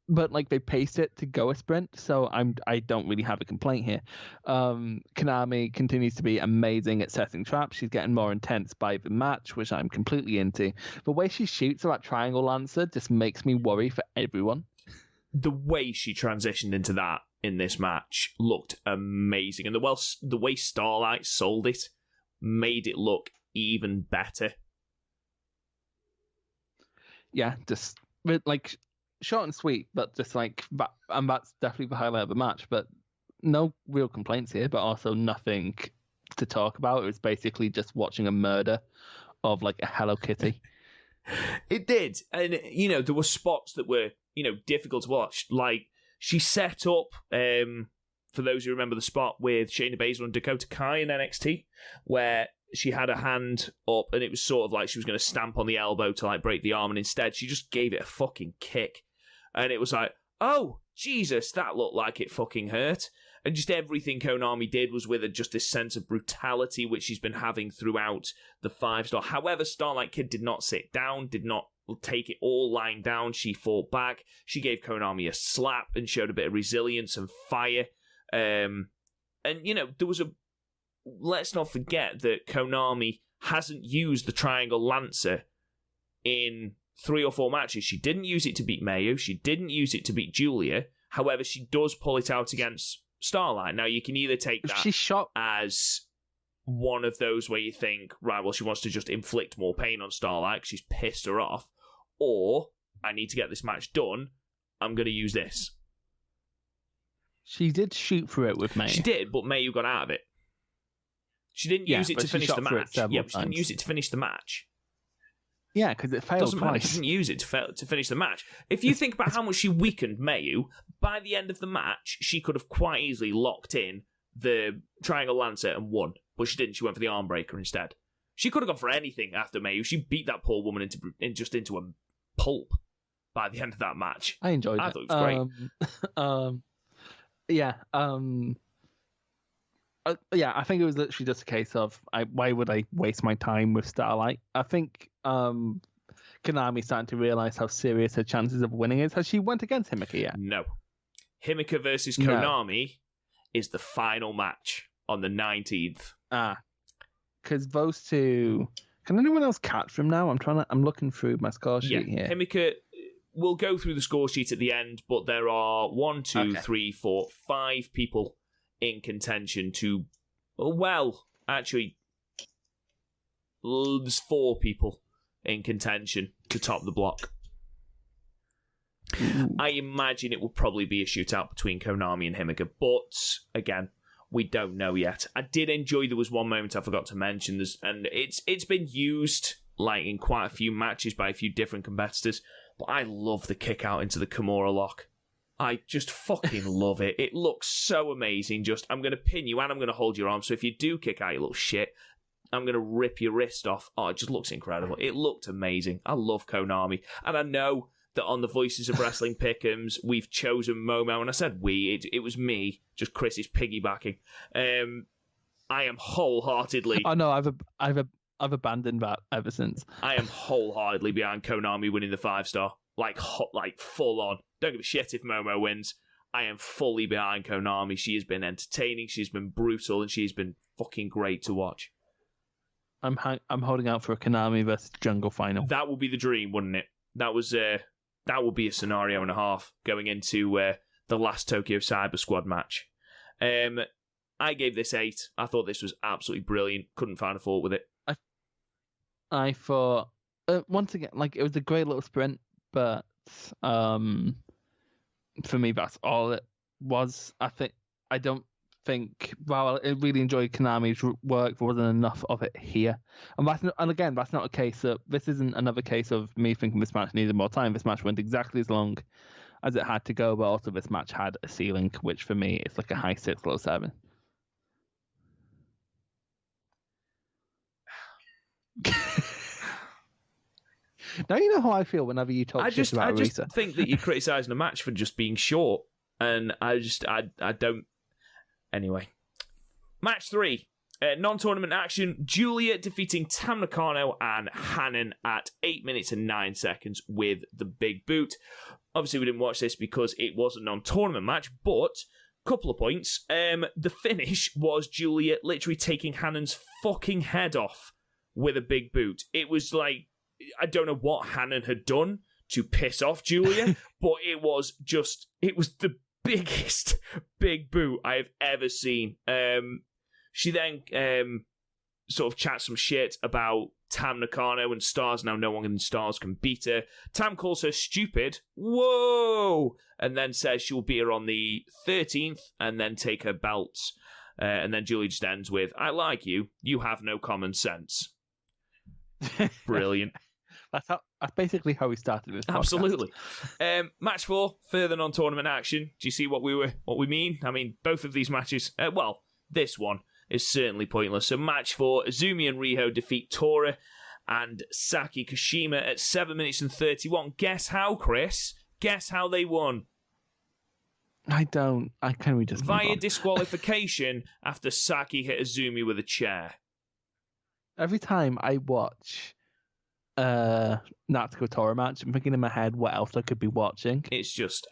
But like they paced it to go a sprint, so I don't really have a complaint here. Konami continues to be amazing at setting traps. She's getting more intense by the match, which I'm completely into. The way she shoots that triangle lancer just makes me worry for everyone. The way she transitioned into that in this match looked amazing, and the way Starlight sold it made it look even better. Yeah, just like short and sweet, but just like that, and that's definitely the highlight of the match. But no real complaints here, but also nothing to talk about. It was basically just watching a murder of like a Hello Kitty. It did, and there were spots that were difficult to watch. Like she set up, for those who remember the spot with Shayna Baszler and Dakota Kai in NXT, where she had a hand up and it was sort of like she was going to stamp on the elbow to like break the arm, and instead she just gave it a fucking kick, and it was like, oh Jesus, that looked like it fucking hurt. And just everything Konami did was with just this sense of brutality which she's been having throughout the 5-star. However, Starlight Kid did not sit down, did not take it all lying down. She fought back. She gave Konami a slap and showed a bit of resilience and fire. And there was let's not forget that Konami hasn't used the Triangle Lancer in 3 or 4 matches. She didn't use it to beat Mayu. She didn't use it to beat Julia. However, she does pull it out against Starlight. Now, you can either take that as one of those where you think, right, well, she wants to just inflict more pain on Starlight because she's pissed her off, or I need to get this match done, I'm going to use this. She did shoot for it with Mayu. She did, but Mayu got out of it. She didn't use it to finish the match. Yeah, but she didn't use it to finish the match. Yeah, because it failed Doesn't matter. twice. She didn't use it to finish the match. If you think about how much she weakened Mayu, by the end of the match, she could have quite easily locked in the Triangle Lancer and won. But she didn't. She went for the arm breaker instead. She could have gone for anything after Mayu. She beat that poor woman into a pulp by the end of that match. I enjoyed it. I thought it was great. Yeah. Yeah, I think it was literally just a case of why would I waste my time with Starlight? I think Konami's starting to realize how serious her chances of winning is. Has she went against Himeka yet? No. Himeka versus Konami is the final match on the 19th. Because those two. Can anyone else catch them now? I'm looking through my score sheet here. Himeka. We'll go through the score sheet at the end, but there are 1, 2, 3, 4, 5 people in contention to, well, actually, there's 4 people in contention to top the block. I imagine it will probably be a shootout between Konami and Himeka, but again, we don't know yet. I did enjoy, there was one moment I forgot to mention, and it's been used like in quite a few matches by a few different competitors, but I love the kick out into the Kimura lock. I just fucking love it. It looks so amazing. Just, I'm going to pin you and I'm going to hold your arm. So if you do kick out, you little shit, I'm going to rip your wrist off. Oh, it just looks incredible. It looked amazing. I love Konami. And I know that on the Voices of Wrestling Pick'ems, we've chosen Momo. And I said it was me. Just Chris is piggybacking. I am wholeheartedly... Oh, no, I've abandoned that ever since. I am wholeheartedly behind Konami winning the 5-star. Like full on. Don't give a shit if Momo wins. I am fully behind Konami. She has been entertaining, she's been brutal, and she's been fucking great to watch. I'm holding out for a Konami versus Jungle final. That would be the dream, wouldn't it? That would be a scenario and a half going into the last Tokyo Cyber Squad match. I gave this 8. I thought this was absolutely brilliant. Couldn't find a fault with it. I thought once again, like, it was a great little sprint. But for me, that's all it was. I don't think. While I really enjoyed Konami's work, there wasn't enough of it here. And again, that's not a case of. This isn't another case of me thinking this match needed more time. This match went exactly as long as it had to go, but also this match had a ceiling, which for me is like a high 6, low 7. Now you know how I feel whenever you talk shit about Arisa. I just think that you're criticising a match for just being short, and I don't... Anyway. Match 3. Non-tournament action. Julia defeating Tam Nakano and Hanan at 8 minutes and 9 seconds with the big boot. Obviously, we didn't watch this because it was a non-tournament match, but... Couple of points. The finish was Julia literally taking Hanan's fucking head off with a big boot. It was like... I don't know what Hanan had done to piss off Julia, but it was the biggest big boot I have ever seen. She then sort of chats some shit about Tam Nakano and Stars. Now no one in Stars can beat her. Tam calls her stupid. Whoa! And then says she'll beat her on the 13th and then take her belts. And then Julia just ends with, I like you. You have no common sense. Brilliant. That's basically how we started this podcast. Absolutely. Match 4, further non-tournament action. Do you see what we mean? I mean, both of these matches, this one is certainly pointless. So match 4, Azumi and Riho defeat Tora and Saki Kashima at 7 minutes and 31. Guess how, Chris? Guess how they won? Can we just via disqualification after Saki hit Azumi with a chair. Every time I watch Natsuko Tora match, I'm thinking in my head what else I could be watching. It's just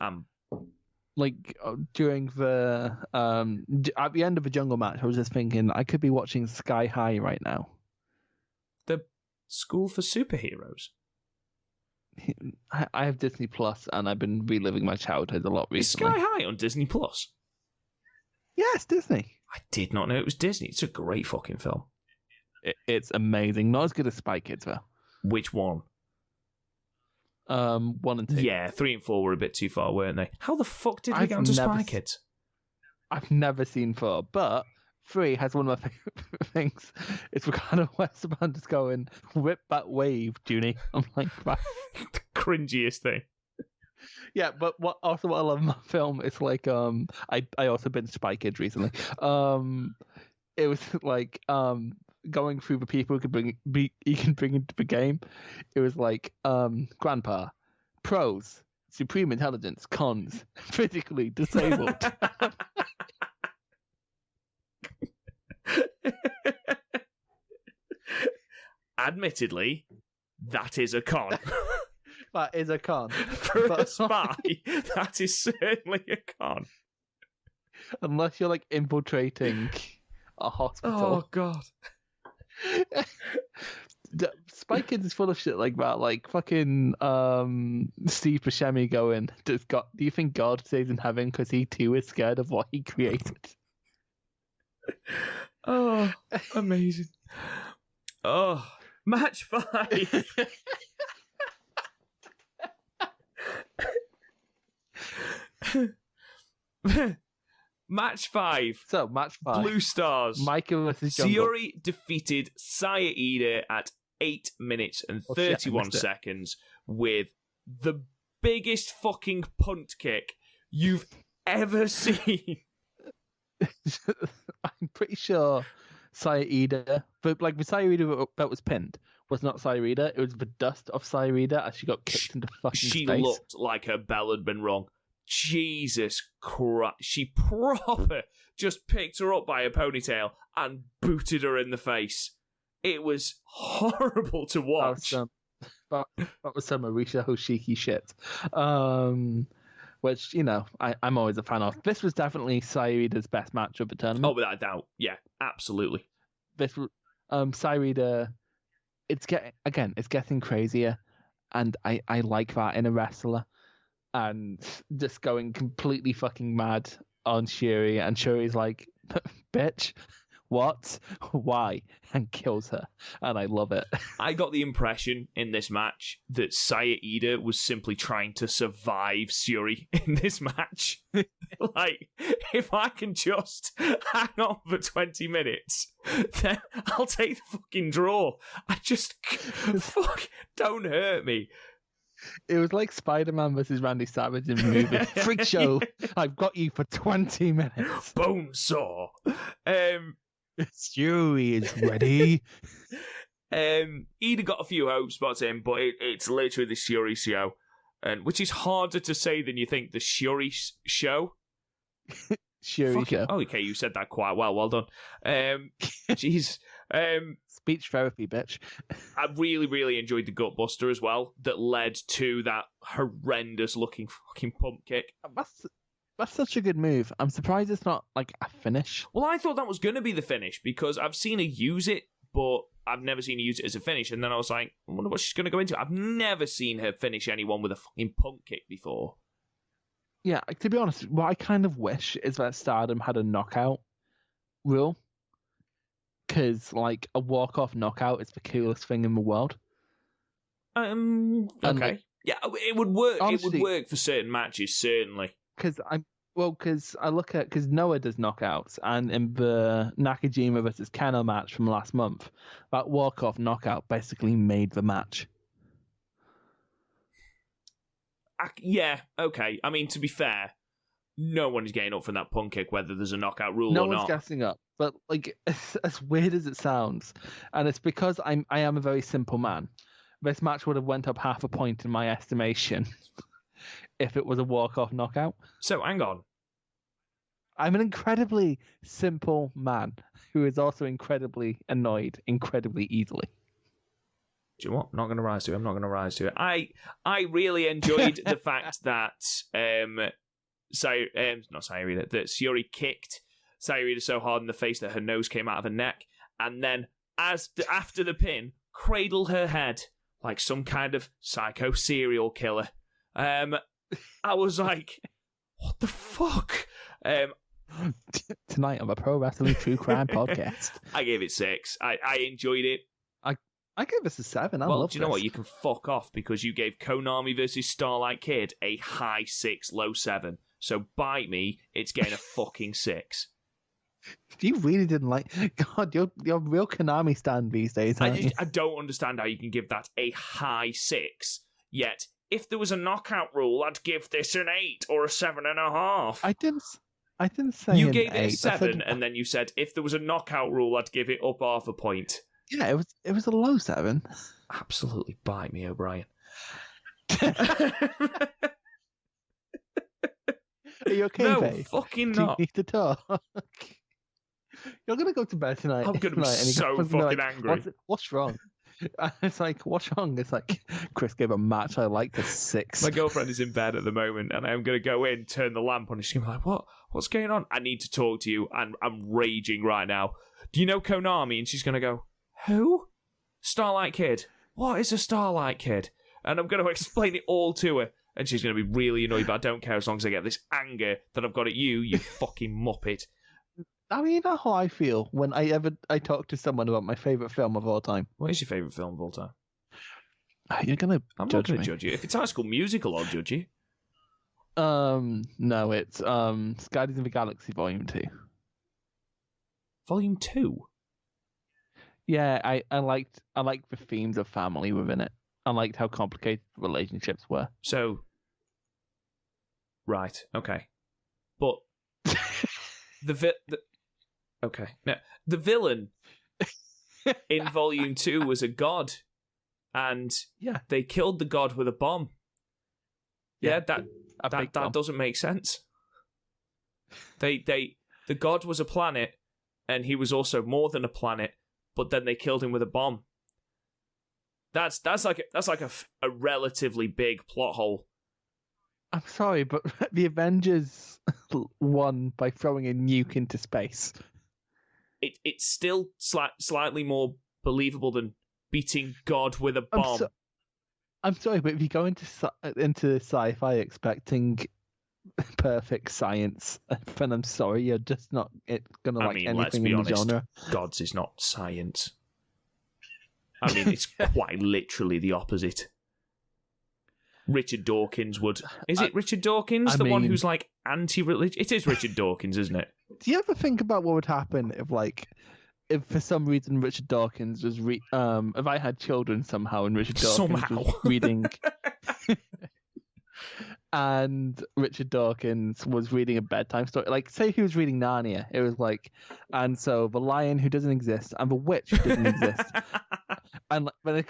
like during the at the end of the Jungle match, I was just thinking I could be watching Sky High right now. The School for Superheroes. I have Disney Plus, and I've been reliving my childhood a lot recently. Is Sky High on Disney Plus? Yes, Disney. I did not know it was Disney. It's a great fucking film. It's amazing. Not as good as Spy Kids, though. Which one? 1 and 2. Yeah, 3 and 4 were a bit too far, weren't they? How the fuck did we get onto Spy Kids? I've never seen 4, but 3 has one of my favorite things. It's Ricardo Esteban just going, whip that wave, Junie. I'm like, wow. The cringiest thing. Yeah, but what I love in my film is like I also binged Spy Kids recently. It was like going through the people you can bring into the game. It was like grandpa, pros, supreme intelligence, cons, physically disabled. Admittedly, that is a con. That is a con. For a spy, that is certainly a con. Unless you're like infiltrating a hospital. Oh god. Spy Kids is full of shit like that, like fucking Steve Buscemi going, do you think God stays in heaven because he too is scared of what he created? Oh, amazing. Oh, match 5. Match 5. So, match 5. Blue Stars. Michael versus Jungle. Sayuri defeated Saya Ida at 8 minutes and 31 seconds with the biggest fucking punt kick you've ever seen. I'm pretty sure Saya Ida, but like the Saya Ida that was pinned was not Saya Ida, it was the dust of Saya Ida as she got kicked into fucking space. She looked like her bell had been rung. Jesus Christ. She proper just picked her up by her ponytail and booted her in the face. It was horrible to watch. That was some Arisha Hoshiki shit. Which, you know, I'm always a fan of. This was definitely Saya Ida's best match of the tournament. Oh, without a doubt. Yeah, absolutely. This Saya Ida, it's getting crazier, and I like that in a wrestler. And just going completely fucking mad on Shuri, and Shuri's like, bitch, what? Why? And kills her. And I love it. I got the impression in this match that Saya Ida was simply trying to survive Shuri in this match. Like, if I can just hang on for 20 minutes, then I'll take the fucking draw. Fuck, don't hurt me. It was like Spider-Man versus Randy Savage in the movie. Freak show. I've got you for 20 minutes. Bonesaw. Stewie is ready. Ida got a few hope spots in, but it's literally the Shuri show, and which is harder to say than you think. The Shuri show. Shuri show. Oh, okay, you said that quite well. Well done. Jeez. Speech therapy, bitch. I really, really enjoyed the Gutbuster as well. That led to that horrendous-looking fucking pump kick. That's such a good move. I'm surprised it's not like a finish. Well, I thought that was going to be the finish because I've seen her use it, but I've never seen her use it as a finish. And then I was like, I wonder what she's going to go into. I've never seen her finish anyone with a fucking pump kick before. Yeah, to be honest, what I kind of wish is that Stardom had a knockout rule. Because, like, a walk-off knockout is the coolest thing in the world. Okay. Like, yeah, it would work. Honestly, it would work for certain matches, certainly. Because Noah does knockouts, and in the Nakajima versus Kano match from last month, that walk-off knockout basically made the match. Yeah, okay. I mean, to be fair, no one is getting up from that punk kick, whether there's a knockout rule or not. No one's guessing up. But, like, as weird as it sounds, and it's because I am a very simple man, this match would have went up half a point in my estimation if it was a walk-off knockout. So, hang on. I'm an incredibly simple man who is also incredibly annoyed incredibly easily. Do you know what? I'm not going to rise to it. I really enjoyed the fact that that Sayuri kicked Sayuri so hard in the face that her nose came out of her neck, and then after the pin, cradled her head like some kind of psycho serial killer. I was like, what the fuck? Tonight on the Pro Wrestling True Crime podcast. I gave it 6. I enjoyed it. I gave this a 7. I love love do you know what? You can fuck off because you gave Konami versus Starlight Kid a high 6, low 7. So bite me, it's getting a fucking 6. You really didn't like. God, you're real Konami stan these days, aren't you? I don't understand how you can give that a high 6. Yet, if there was a knockout rule, I'd give this an 8 or a 7.5. I didn't say you an gave it 8. a 7, and then you said if there was a knockout rule, I'd give it up half a point. Yeah, it was a low 7. Absolutely bite me, O'Brien. Are you okay, No, babe? fucking Do you not. need to talk? You're gonna go to bed tonight. I'm gonna be so fucking angry. What's wrong? It's like, what's wrong? It's like, Chris gave a match I liked a 6. My girlfriend is in bed at the moment, and I'm going to go in, turn the lamp on, and she's going to be like, what's going on? I need to talk to you, and I'm raging right now. Do you know Konami? And she's going to go, who? Starlight Kid. What is a Starlight Kid? And I'm going to explain it all to her, and she's going to be really annoyed, but I don't care as long as I get this anger that I've got at you fucking muppet. I mean, that's how I feel when I talk to someone about my favourite film of all time. What is your favourite film of all time? You're gonna I'm judge not going me. to judge you. If it's High School Musical, I'll judge you. No, it's Guardians of the Galaxy Volume 2. Volume 2? Yeah, I liked the themes of family within it. I liked how complicated relationships were. So, right, okay. But okay. Now, the villain in Volume 2 was a god, and they killed the god with a bomb. Yeah, that doesn't make sense. The god was a planet, and he was also more than a planet, but then they killed him with a bomb. That's like a relatively big plot hole. I'm sorry, but the Avengers won by throwing a nuke into space. It's still slightly more believable than beating God with a bomb. I'm sorry, but if you go into sci-fi expecting perfect science, then I'm sorry, you're just not gonna like anything let's be in honest, the genre. Gods is not science. I mean, it's quite literally the opposite. Richard Dawkins would... Is it Richard Dawkins? One who's, like, anti-religion? It is Richard Dawkins, isn't it? Do you ever think about what would happen if for some reason Richard Dawkins was... if I had children somehow and Richard Dawkins was reading... and Richard Dawkins was reading a bedtime story. Like, say he was reading Narnia. It was like, and so the lion who doesn't exist and the witch who doesn't exist. And when it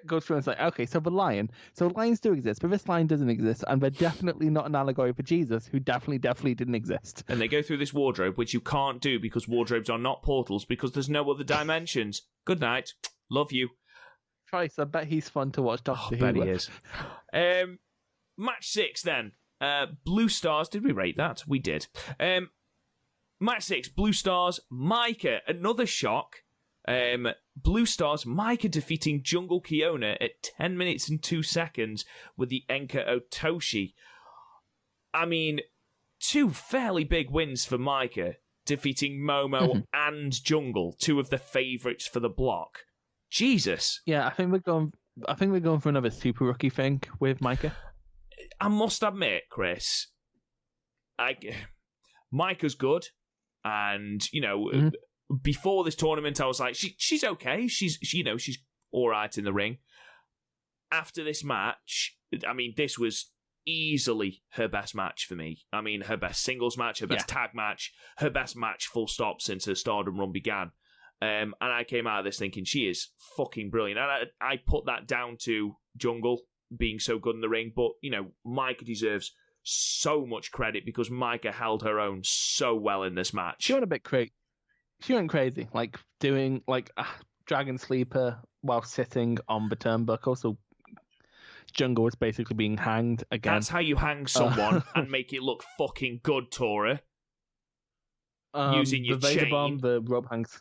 goes through, and it's like, okay, so lions do exist, but this lion doesn't exist, and they're definitely not an allegory for Jesus, who definitely didn't exist. And they go through this wardrobe, which you can't do because wardrobes are not portals, because there's no other dimensions. Good night. Love you. Christ, I bet he's fun to watch Doctor Who. I bet he is. Match 6, then. Blue Stars. Did we rate that? We did. Match 6, Blue Stars, Micah. Another shock. Blue Stars, Micah defeating Jungle Kiona at 10 minutes and 2 seconds with the Enka Otoshi. I mean, 2 fairly big wins for Micah, defeating Momo and Jungle, 2 of the favourites for the block. Jesus. Yeah, I think we're going for another super rookie thing with Micah. I must admit, Chris, Micah's good, and before this tournament, I was like, she's okay. She's all right in the ring. After this match, I mean, this was easily her best match for me. I mean, her best singles match, her best tag match, her best match full stop since her Stardom run began. And I came out of this thinking she is fucking brilliant. And I put that down to Jungle being so good in the ring. But, Micah deserves so much credit because Micah held her own so well in this match. She went a bit crazy. She went crazy, like doing Dragon Sleeper while sitting on the turnbuckle. So Jungle was basically being hanged again. That's how you hang someone and make it look fucking good, Tora. Using your the chain. Bomb, the rope hangs.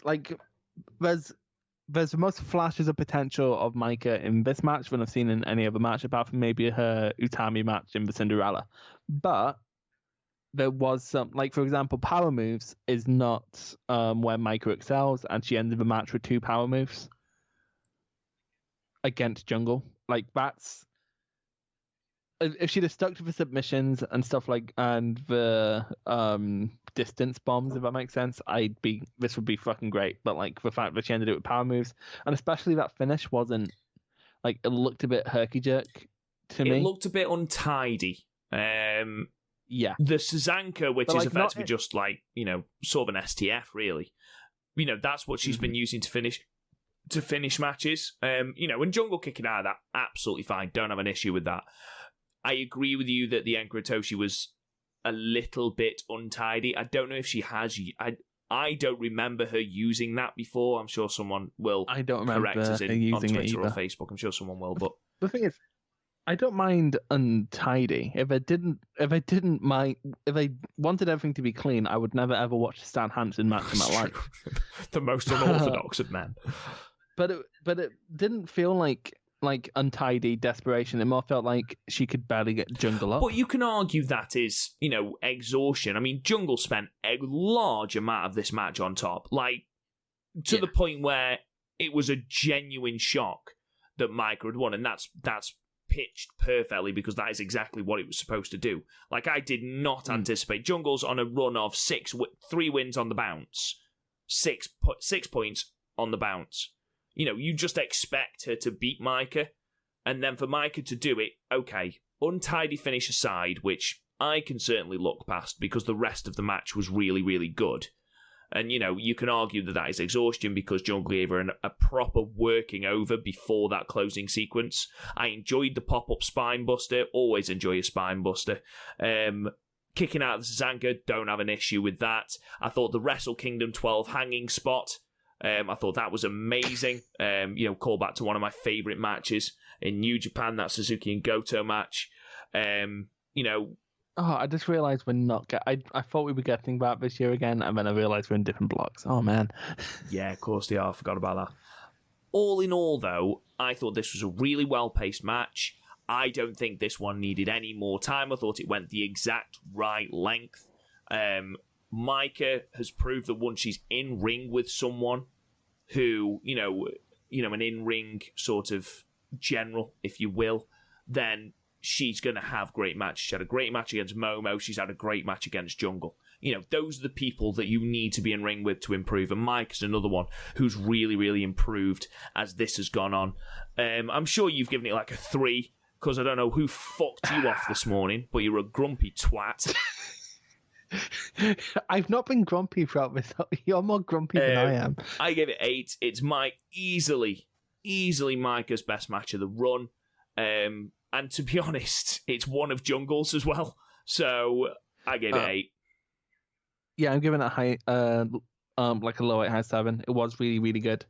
Like, there's the most flashes of potential of Micah in this match than I've seen in any other match, apart from maybe her Utami match in the Cinderella. But there was some, like, for example, power moves is not where Micah excels, and she ended the match with 2 power moves against Jungle. Like, that's if she'd have stuck to the submissions and stuff and the distance bombs, if that makes sense, this would be fucking great. But like the fact that she ended it with power moves, and especially that finish wasn't it looked a bit herky jerk to me. It looked a bit untidy. Yeah. The Susanka, which is effectively just sort of an STF, really. That's what she's been using to finish matches. And Jungle kicking out of that, absolutely fine. Don't have an issue with that. I agree with you that the Enkratoshi was a little bit untidy. I don't know if she has. I don't remember her using that before. I'm sure someone will correct us on Twitter or Facebook. I'm sure someone will. But the thing is, I don't mind untidy. If I wanted everything to be clean, I would never ever watch a Stan Hansen match in my life. The most unorthodox of men. But it didn't feel like untidy desperation. It more felt like she could barely get Jungle up. But you can argue that is, exhaustion. I mean, Jungle spent a large amount of this match on top, to the point where it was a genuine shock that Micah had won, and that's pitched perfectly because that is exactly what it was supposed to do. I did not anticipate Jungle's on a run of 3 wins on the bounce, 6 points on the bounce. You just expect her to beat Micah, and then for Micah to do it, okay, untidy finish aside, which I can certainly look past because the rest of the match was really, really good. And, you can argue that is exhaustion because Jungle gave her a proper working over before that closing sequence. I enjoyed the pop-up spine buster, always enjoy a spine buster. Kicking out of the Susanka, don't have an issue with that. I thought the Wrestle Kingdom 12 hanging spot, I thought that was amazing. Call back to one of my favourite matches in New Japan, that Suzuki and Goto match. Oh, I just realised we're not I thought we were getting back this year again, and then I realised we're in different blocks. Oh, man. Yeah, of course they are. I forgot about that. All in all, though, I thought this was a really well-paced match. I don't think this one needed any more time. I thought it went the exact right length. Micah has proved that once she's in ring with someone who, an in-ring sort of general, if you will, then she's going to have great matches. She had a great match against Momo. She's had a great match against Jungle. Those are the people that you need to be in ring with to improve. And Mike's another one who's really, really improved as this has gone on. I'm sure you've given it a 3, because I don't know who fucked you off this morning, but you're a grumpy twat. I've not been grumpy throughout this. You're more grumpy than I am. I gave it 8. It's easily Micah's best match of the run. And to be honest, it's one of Jungle's as well. So I gave it 8. Yeah, I'm giving it a high, a low 8, high 7. It was really, really good.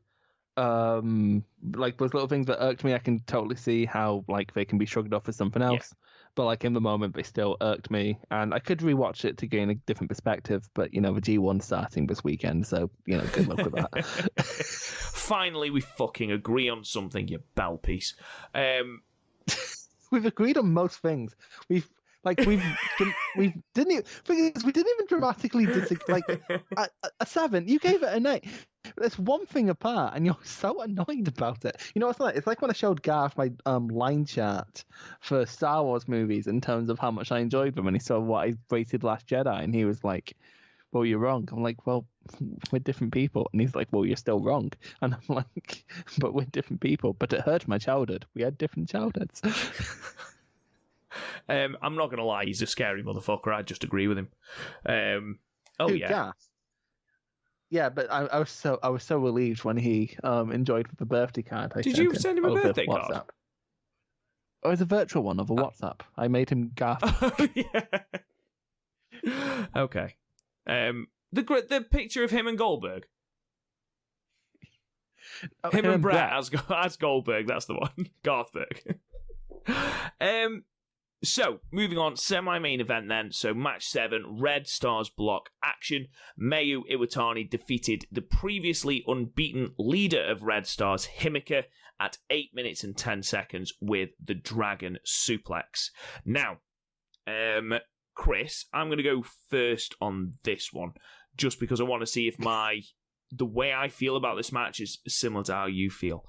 Those little things that irked me, I can totally see how they can be shrugged off as something else. Yeah. But in the moment, they still irked me, and I could rewatch it to gain a different perspective. But the G1's starting this weekend, so good luck with that. Finally, we fucking agree on something, you bell piece. We've agreed on most things. We didn't even dramatically disagree. A 7, you gave it an 8. There's one thing apart, and you're so annoyed about it. It's like? It's like when I showed Garth my line chart for Star Wars movies in terms of how much I enjoyed them, and he saw what I rated Last Jedi, and he was like, "Well, you're wrong." I'm like, "Well, we're different people," and he's like, "Well, you're still wrong," and I'm like, "But we're different people." But it hurt my childhood. We had different childhoods. I'm not gonna lie, he's a scary motherfucker. I just agree with him. Garth? Yeah, but I was so relieved when he enjoyed the birthday card. Did you send him a birthday card? WhatsApp. Oh, it's a virtual one of a WhatsApp. I made him Garth. Oh, yeah. Okay. The picture of him and Goldberg. Him and Brett as Goldberg. That's the one. Garthberg. So, moving on, semi-main event then. So, match 7, Red Stars block action. Mayu Iwatani defeated the previously unbeaten leader of Red Stars, Himika, at 8 minutes and 10 seconds with the Dragon Suplex. Now, Chris, I'm going to go first on this one, just because I want to see if the way I feel about this match is similar to how you feel.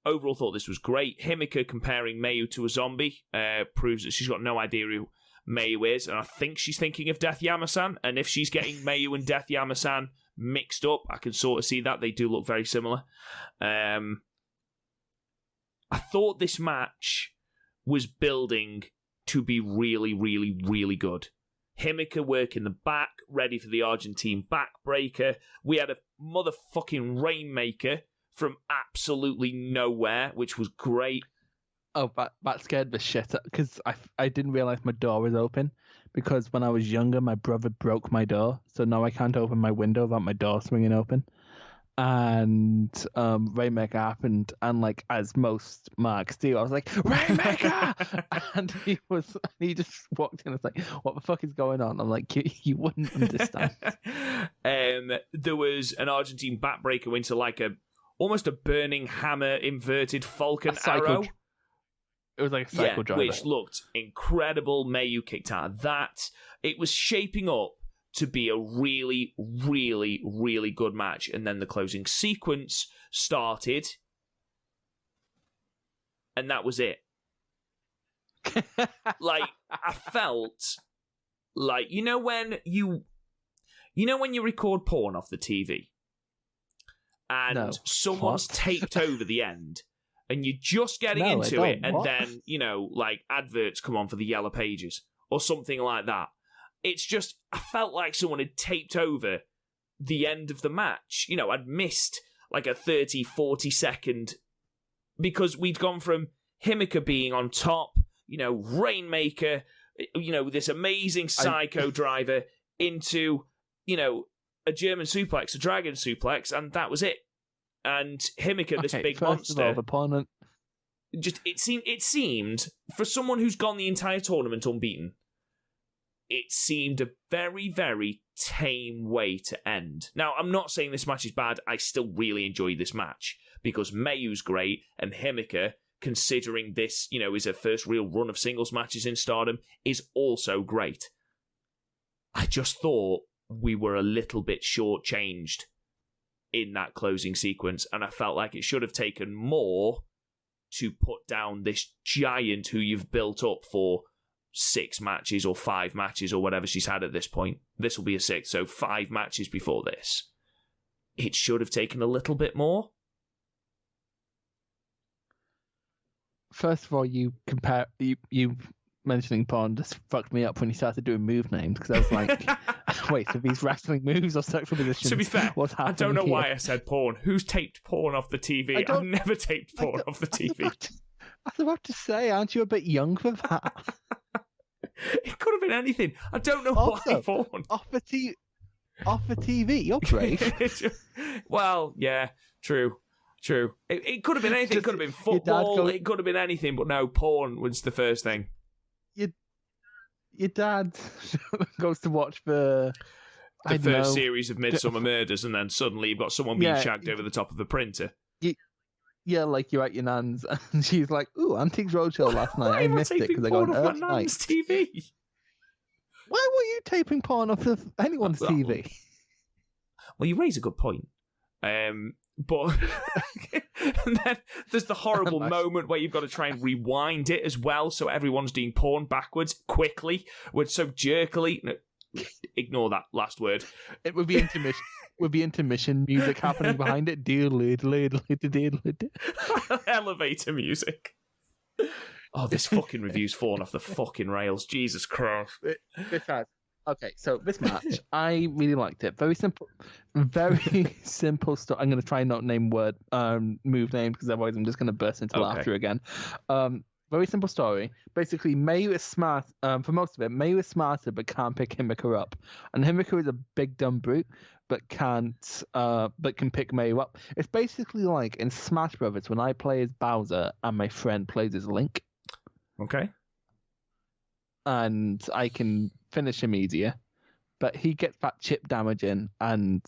overall thought this was great. Himika comparing Mayu to a zombie proves that she's got no idea who Mayu is, and I think she's thinking of Death Yama-San, and if she's getting Mayu and Death Yama-San mixed up, I can sort of see that. They do look very similar. I thought this match was building to be really, really, really good. Himika working the back, ready for the Argentine backbreaker. We had a motherfucking Rainmaker from absolutely nowhere, which was great. Oh, that scared the shit out, because I didn't realise my door was open, because when I was younger, my brother broke my door, so now I can't open my window without my door swinging open. And Rainmaker happened, and like as most marks do, I was like, Rainmaker! And he just walked in and was like, what the fuck is going on? I'm like, you wouldn't understand. There was an Argentine backbreaker into like almost a burning hammer inverted falcon arrow. It was like a cycle driver. Which looked incredible. Mayu kicked out of that. It was shaping up to be a really, really, really good match. And then the closing sequence started. And that was it. Like, I felt like, when you record porn off the TV and someone's taped over the end and you're just getting into it, and then, like adverts come on for the yellow pages or something like that. It's just, I felt like someone had taped over the end of the match. I'd missed like a 30, 40 second, because we'd gone from Himika being on top, Rainmaker, this amazing psycho driver into, a German suplex, a dragon suplex, and that was it. And Himika, this big monster, opponent. Just it seemed for someone who's gone the entire tournament unbeaten, it seemed a very, very tame way to end. Now, I'm not saying this match is bad. I still really enjoy this match because Mayu's great, and Himika, considering this, is her first real run of singles matches in Stardom, is also great. I just thought we were a little bit shortchanged in that closing sequence, and I felt like it should have taken more to put down this giant who you've built up for 6 matches or 5 matches or whatever she's had at this point. This will be a 6th, so 5 matches before this. It should have taken a little bit more. First of all, you mentioning porn just fucked me up when you started doing move names, because I was like, wait, so these wrestling moves or sexual positions? To be fair, I don't know why I said porn. Who's taped porn off the TV? I've never taped porn off the TV. I was about to say, aren't you a bit young for that? It could have been anything. I don't know why porn. Off the TV, you're brave. Well, yeah, true. It could have been anything. It could have been football. It could have been anything, but no, porn was the first thing. Your dad goes to watch the first series of Midsummer Murders, and then suddenly you've got someone being shagged over the top of a printer. Yeah, like you're at your nan's, and she's like, "Ooh, Antiques Roadshow last night. I missed it because I got an my nan's TV." Why were you taping porn off of anyone's TV? Well, you raise a good point. But and then there's the horrible moment where you've got to try and rewind it as well, so everyone's doing porn backwards quickly, with so jerkily. No, ignore that last word. It would be intermission. Would be intermission music happening behind it. Elevator music. Oh, this fucking review's fallen off the fucking rails. Jesus Christ. This has. Okay, so this match, I really liked it. Very simple stuff. I'm going to try and not name move names, because otherwise I'm just going to burst into laughter again. Very simple story. Basically, Mayu is smart. For most of it, Mayu is smarter but can't pick Himika up, and Himika is a big dumb brute but can pick Mayu up. It's basically like in Smash Brothers when I play as Bowser and my friend plays as Link. Okay. And I can finish him easier, but he gets that chip damage in, and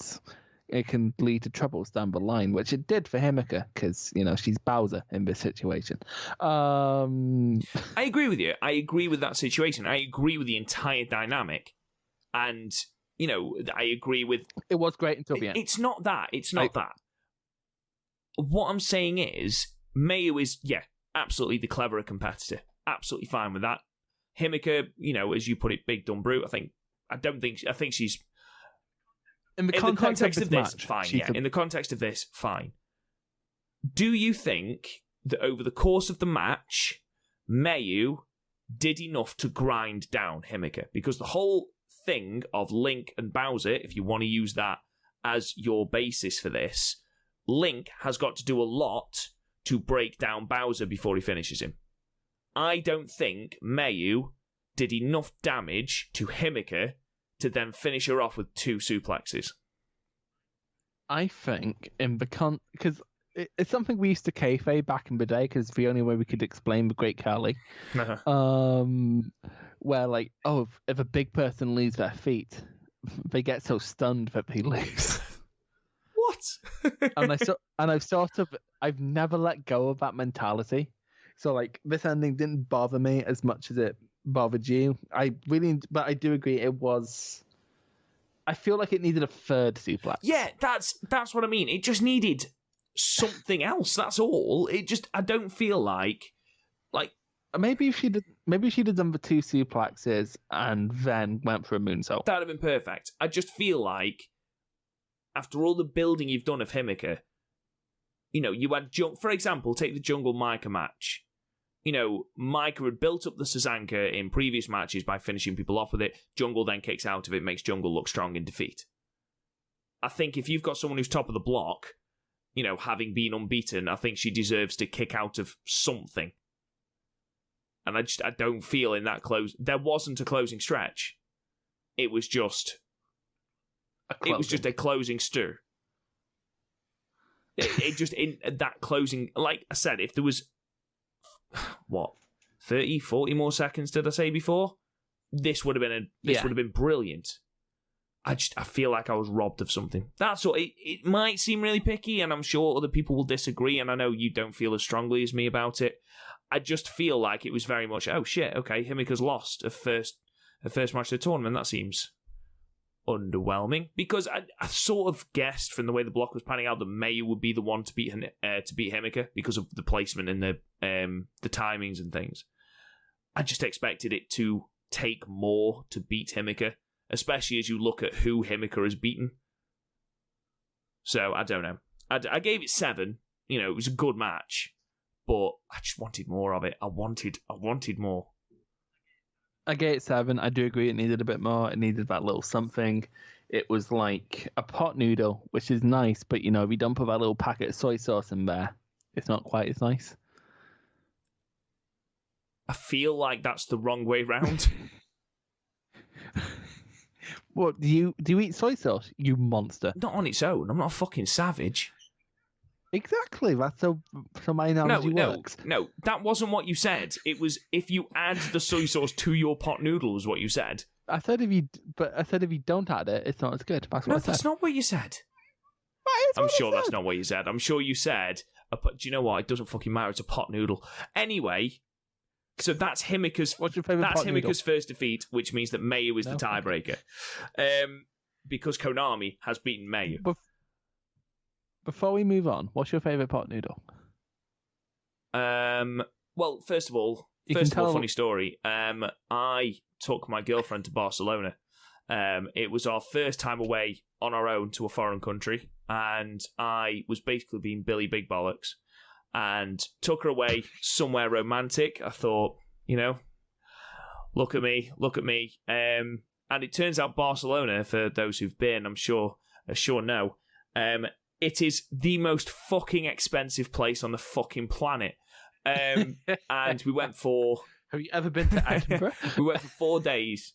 it can lead to troubles down the line, which it did for Himika, because she's Bowser in this situation. I agree with you. I agree with that situation. I agree with the entire dynamic, and I agree with. It was great until the end. It's not that. It's not that. What I'm saying is, Mayu is, absolutely the cleverer competitor. Absolutely fine with that. Himeka, as you put it, big dumb brute. I think she's... In the context of this match, fine, yeah. In the context of this, fine. Do you think that over the course of the match, Mayu did enough to grind down Himeka? Because the whole thing of Link and Bowser, if you want to use that as your basis for this, Link has got to do a lot to break down Bowser before he finishes him. I don't think Mayu did enough damage to Himeka to then finish her off with 2 suplexes. I think because it's something we used to kayfabe back in the day, because it's the only way we could explain the Great Khali. Where if a big person leaves their feet, they get so stunned that they lose. What? I've never let go of that mentality. So this ending didn't bother me as much as it bothered you. But I do agree I feel like it needed a third suplex. Yeah, that's what I mean. It just needed something else. That's all. I don't feel like maybe if she'd have done the 2 suplexes and then went for a moonsault. That'd have been perfect. I just feel like after all the building you've done of Himeka, you had for example, take the Jungle Micah match. Micah had built up the Sazanka in previous matches by finishing people off with it. Jungle then kicks out of it, makes Jungle look strong in defeat. I think if you've got someone who's top of the block, having been unbeaten, I think she deserves to kick out of something. And I don't feel in that there wasn't a closing stretch. It was just a closing stir. It just, in that closing, like I said, if there was 30, 40 more seconds, did I say before? This would have been brilliant. I feel like I was robbed of something. That's all. It might seem really picky, and I'm sure other people will disagree, and I know you don't feel as strongly as me about it. I just feel like it was very much, oh shit, okay, Himeka's lost her first match of the tournament. That seems underwhelming, because I sort of guessed from the way the block was panning out that Mayu would be the one to beat Himeka because of the placement and the timings and things. I just expected it to take more to beat Himeka, especially as you look at who Himeka has beaten. So I don't know. I gave it 7. It was a good match, but I just wanted more of it. I wanted more. I gave it 7. I do agree it needed a bit more. It needed that little something. It was like a pot noodle, which is nice, but if you don't put that little packet of soy sauce in there, it's not quite as nice. I feel like that's the wrong way round. What, do you eat soy sauce, you monster? Not on its own. I'm not a fucking savage. Exactly. That's so my analogy works. No, that wasn't what you said. It was if you add the soy sauce to your pot noodle is what you said. I said if you don't add it, it's not as good. That's what I said. That's not what you said. I'm sure that's not what you said. I'm sure you said, do you know what? It doesn't fucking matter. It's a pot noodle. Anyway, so that's Himeka's. What's your favorite? That's Himeka's first defeat, which means that Mayu is the tiebreaker, because Konami has beaten Mayu. Before we move on, what's your favorite pot noodle? Well, first of all, funny story. I took my girlfriend to Barcelona. It was our first time away on our own to a foreign country, and I was basically being Billy Big Bollocks, and took her away somewhere romantic. I thought, look at me. And it turns out Barcelona, for those who've been, I'm sure know, it is the most fucking expensive place on the fucking planet. And we went for... Have you ever been to Edinburgh? We went for 4 days,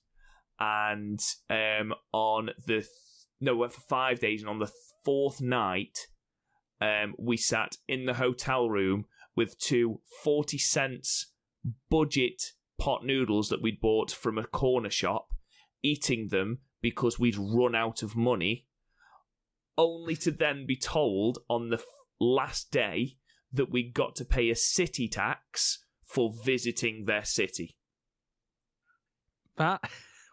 and we went for 5 days, and on the 4th night, we sat in the hotel room with 2 40-cent budget pot noodles that we'd bought from a corner shop, eating them because we'd run out of money, only to then be told on the last day that we got to pay a city tax for visiting their city.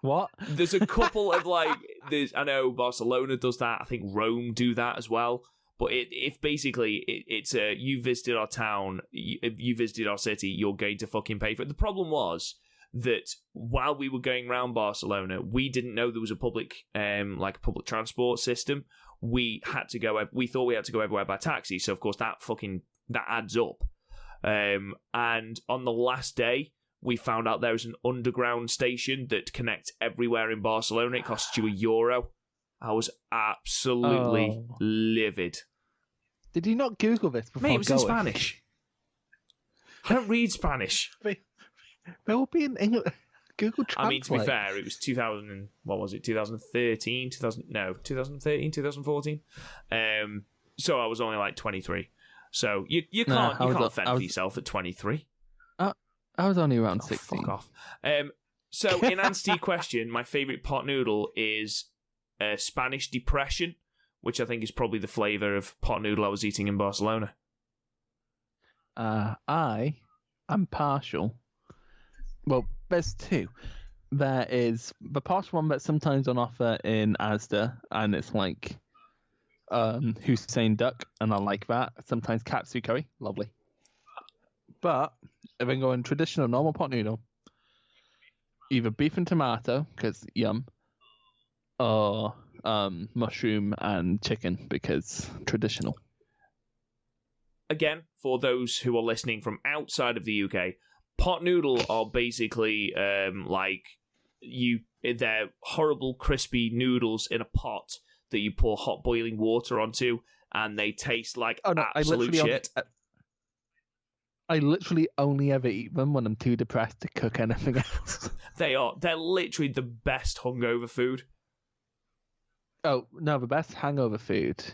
What? There's a couple of I know Barcelona does that. I think Rome do that as well. But if basically it's you visited our town, you visited our city, you're going to fucking pay for it. The problem was that while we were going around Barcelona, we didn't know there was a public public transport system. We thought we had to go everywhere by taxi. So of course that adds up. And on the last day, we found out there was an underground station that connects everywhere in Barcelona. It costs you €1. I was absolutely livid. Did you not Google this before Mate, it was going? in Spanish. I don't read Spanish. There will be an English Google Translate. I mean, to be fair, it was 2013, 2014. So I was only like 23. So you can't fend for yourself at 23. I was only around 16. Fuck off. So in answer to your question, my favourite pot noodle is Spanish Depression, which I think is probably the flavour of pot noodle I was eating in Barcelona. I am partial. Well, there's two. There is the partial one that's sometimes on offer in Asda, and it's like Hussein duck, and I like that. Sometimes katsu curry, lovely. But if I'm going traditional normal pot noodle, either beef and tomato, because yum, or mushroom and chicken, because traditional. Again, for those who are listening from outside of the UK, pot noodle are basically they're horrible crispy noodles in a pot that you pour hot boiling water onto, and they taste like absolute shit. I literally only ever eat them when I'm too depressed to cook anything else. They're literally the best hungover food. Oh, no, the best hangover food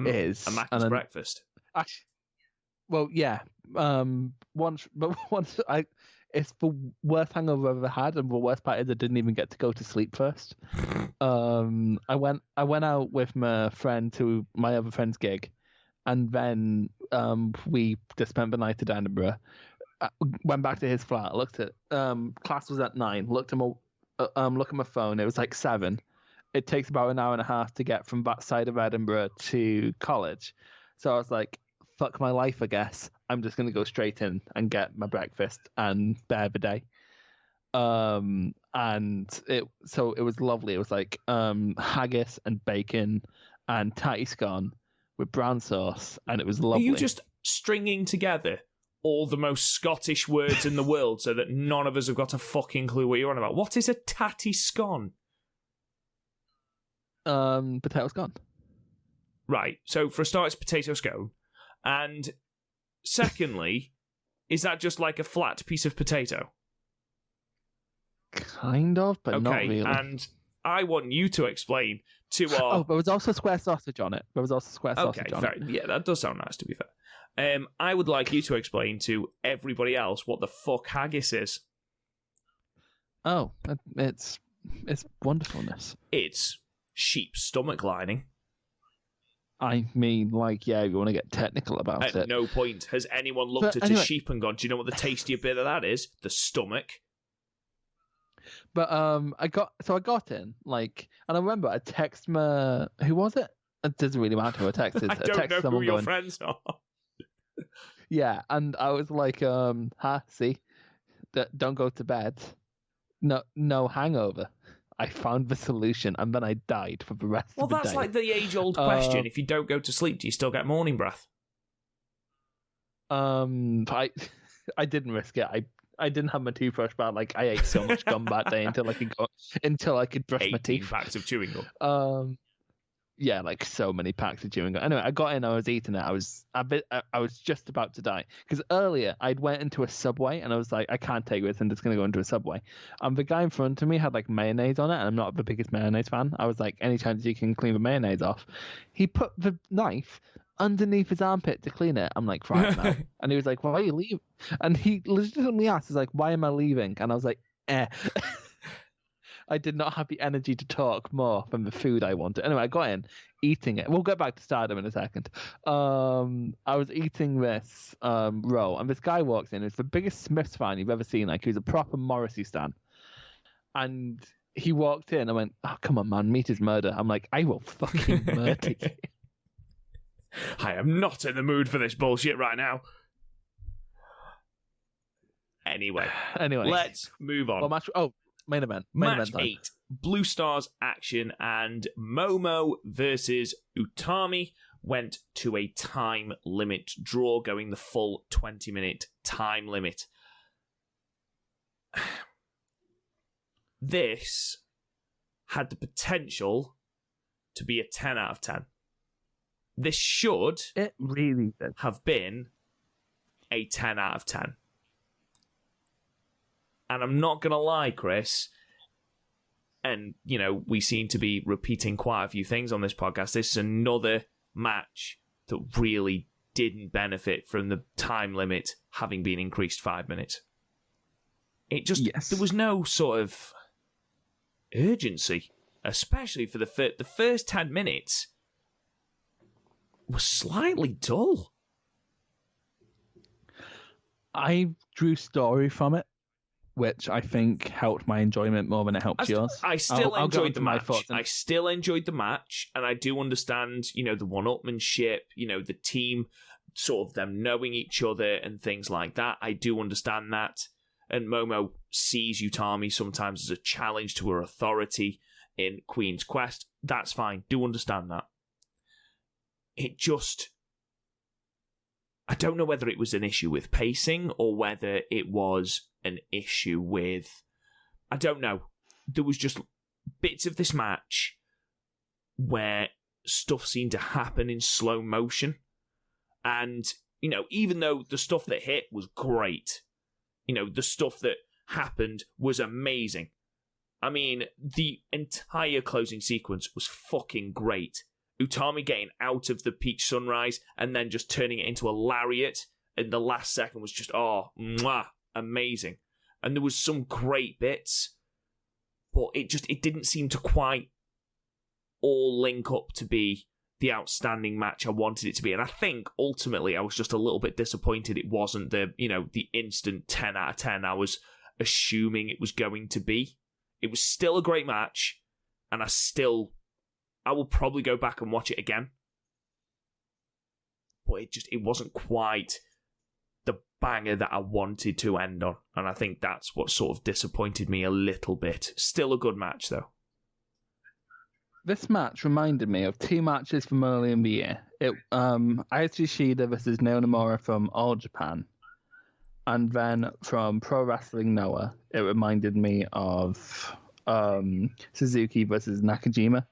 is... a Mackey's breakfast. Actually, well, yeah. It's the worst hangover I've ever had, and the worst part is I didn't even get to go to sleep first. I went out with my friend to my other friend's gig, and then we just spent the night at Edinburgh. Went back to his flat. Looked at class was at 9. Looked at my phone. It was like 7. It takes about an hour and a half to get from that side of Edinburgh to college. So I was like, fuck my life, I guess. I'm just going to go straight in and get my breakfast and bear the day. And it was lovely. It was like haggis and bacon and tatty scone with brown sauce, and it was lovely. Are you just stringing together all the most Scottish words in the world so that none of us have got a fucking clue what you're on about? What is a tatty scone? Potato scone. Right. So for a start, it's potato scone. And secondly, is that just like a flat piece of potato? Kind of, but not really. And I want you to explain to our... Oh, there was also square sausage on it. Yeah, that does sound nice, to be fair. I would like you to explain to everybody else what the fuck haggis is. Oh, it's wonderfulness. It's sheep's stomach lining. I mean, like, yeah, you want to get technical about it. At no point has anyone looked at a sheep and gone, do you know what the tastier bit of that is? The stomach. But I got in, like, and I remember I text my... Who was it? It doesn't really matter who I texted. I don't know who your friends are. Yeah, and I was like, see, don't go to bed. No hangover. I found the solution, and then I died for the rest of the day. Well, that's like the age-old question. If you don't go to sleep, do you still get morning breath? I didn't risk it. I didn't have my toothbrush, but like I ate so much gum that day until I could brush my teeth. 18 packs of chewing gum. Yeah, like so many packs of chewing gum. Anyway, I got in, I was eating it. I was just about to die because earlier I'd went into a Subway and I was like, I can't take this. I'm just gonna go into a Subway. And the guy in front of me had like mayonnaise on it, and I'm not the biggest mayonnaise fan. I was like, any chance you can clean the mayonnaise off? He put the knife underneath his armpit to clean it. I'm like, right now. And he was like, why are you leaving? And he legitimately asked, he's like, why am I leaving? And I was like, I did not have the energy to talk more than the food I wanted. Anyway, I got in, eating it. We'll get back to Stardom in a second. I was eating this roll, and this guy walks in. It's the biggest Smiths fan you've ever seen. Like, he was a proper Morrissey stan. And he walked in. I went, oh, come on, man, meat is murder. I'm like, I will fucking murder you. I am not in the mood for this bullshit right now. Anyway, let's move on. Well, main event. Match 8. Blue Stars action, and Momo versus Utami went to a time limit draw, going the full 20-minute time limit. This had the potential to be a 10 out of 10. This should it really did. have been a 10 out of 10. And I'm not going to lie, Chris, and, you know, we seem to be repeating quite a few things on this podcast. This is another match that really didn't benefit from the time limit having been increased 5 minutes. It just, there was no sort of urgency, especially for the first 10 minutes was slightly dull. I drew story from it, which I think helped my enjoyment more than it helped yours. I still enjoyed the match. I still enjoyed the match, and I do understand, you know, the one-upmanship, you know, the team, sort of them knowing each other and things like that. I do understand that. And Momo sees Utami sometimes as a challenge to her authority in Queen's Quest. That's fine. Do understand that. It just... I don't know whether it was an issue with pacing or whether it was an issue with... I don't know. There was just bits of this match where stuff seemed to happen in slow motion. And, you know, even though the stuff that hit was great, you know, the stuff that happened was amazing. I mean, the entire closing sequence was fucking great. Utami getting out of the peach sunrise and then just turning it into a lariat in the last second was just, amazing. And there was some great bits, but it didn't seem to quite all link up to be the outstanding match I wanted it to be. And I think ultimately I was just a little bit disappointed it wasn't the instant 10 out of 10 I was assuming it was going to be. It was still a great match, and I will probably go back and watch it again. But it wasn't quite the banger that I wanted to end on. And I think that's what sort of disappointed me a little bit. Still a good match, though. This match reminded me of two matches from earlier in the year. Ayatsushi Shida versus Naonomura from All Japan. And then from Pro Wrestling Noah, it reminded me of Suzuki versus Nakajima.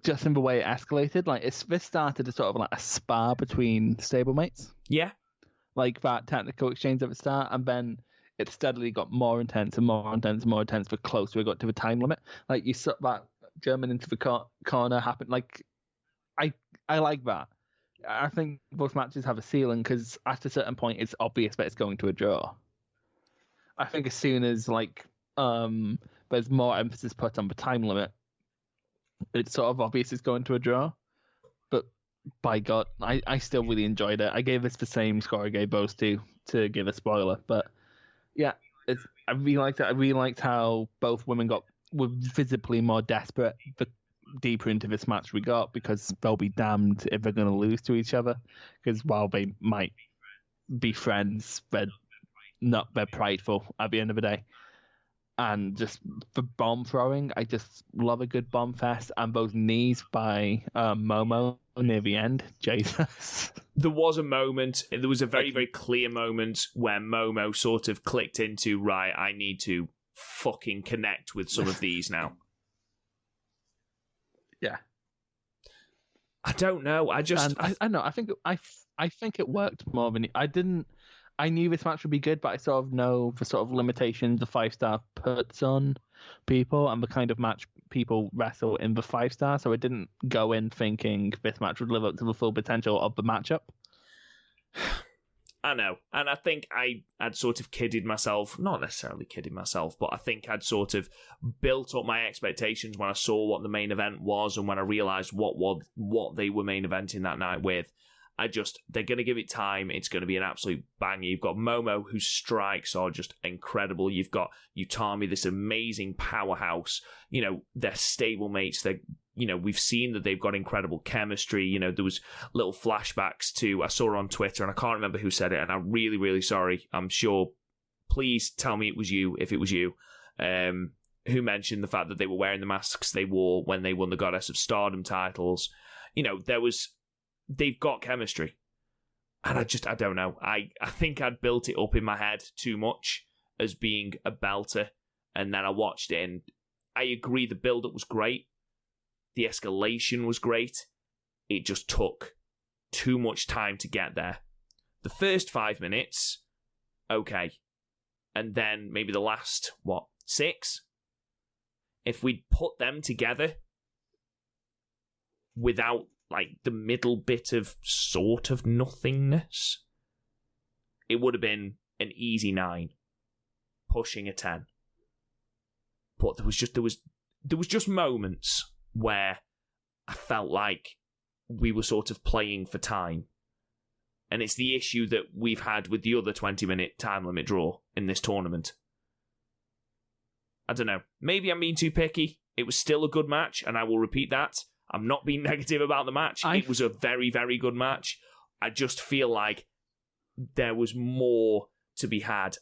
Just in the way it escalated, this started as sort of like a spar between stablemates. Yeah. Like that technical exchange at the start, and then it steadily got more intense and more intense and more intense the closer we got to the time limit. Like, you saw that German into the corner happen. Like, I like that. I think both matches have a ceiling because at a certain point it's obvious that it's going to a draw. I think as soon as there's more emphasis put on the time limit, it's sort of obvious it's going to a draw. But by God, I still really enjoyed it. I gave this the same score I gave those two to give a spoiler. But yeah, I really liked it. I really liked how both women were visibly more desperate the deeper into this match we got, because they'll be damned if they're going to lose to each other. Because while they might be friends, they're prideful at the end of the day. And just the bomb throwing, I just love a good bomb fest. And those knees by Momo near the end, Jesus. There was a moment, there was a very, very clear moment where Momo sort of clicked into, right, I need to fucking connect with some of these now. Yeah. I don't know. I know. I think it worked more than I knew this match would be good, but I sort of know the sort of limitations the 5-star puts on people and the kind of match people wrestle in the 5-star. So I didn't go in thinking this match would live up to the full potential of the matchup. I know. And I think I'd sort of kidded myself. Not necessarily kidded myself, but I think I'd sort of built up my expectations when I saw what the main event was and when I realised what they were main eventing that night with. They're going to give it time. It's going to be an absolute banger. You've got Momo, whose strikes are just incredible. You've got Utami, this amazing powerhouse. You know, they're stablemates. They're, we've seen that they've got incredible chemistry. There was little flashbacks to, I saw on Twitter, and I can't remember who said it, and I'm really, really sorry. I'm sure, please tell me it was you, if it was you, who mentioned the fact that they were wearing the masks they wore when they won the Goddess of Stardom titles. They've got chemistry. And I don't know. I think I'd built it up in my head too much as being a belter. And then I watched it, and I agree the build-up was great. The escalation was great. It just took too much time to get there. The first 5 minutes, okay. And then maybe the last, 6? If we'd put them together without, the middle bit of sort of nothingness, it would have been an easy 9, pushing a 10. But there was just moments where I felt like we were sort of playing for time. And it's the issue that we've had with the other 20-minute time limit draw in this tournament. I don't know. Maybe I'm being too picky. It was still a good match, and I will repeat that. I'm not being negative about the match. It was a very, very good match. I just feel like there was more to be had.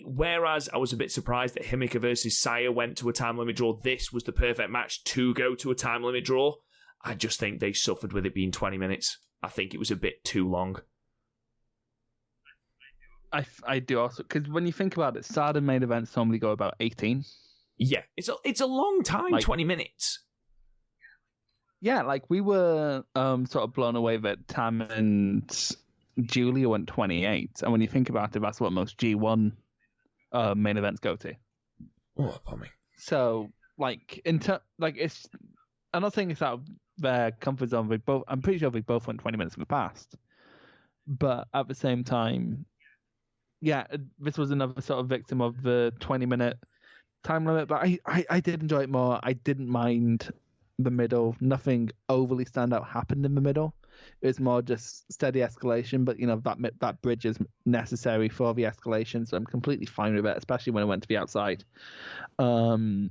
Whereas I was a bit surprised that Himeka versus Saya went to a time limit draw, this was the perfect match to go to a time limit draw. I just think they suffered with it being 20 minutes. I think it was a bit too long. I do also, because when you think about it, Stardom main events normally go about 18. Yeah, it's a long time, 20 minutes. Yeah, we were sort of blown away that Tam and Julia went 28. And when you think about it, that's what most G1 main events go to. Oh, upon me. So, it's... I'm not saying it's out of their comfort zone. I'm pretty sure they both went 20 minutes in the past. But at the same time, yeah, this was another sort of victim of the 20-minute time limit. But I did enjoy it more. I didn't mind the middle. Nothing overly standout happened in the middle. It was more just steady escalation. But, that bridge is necessary for the escalation. So I'm completely fine with it, especially when I went to the outside. I'm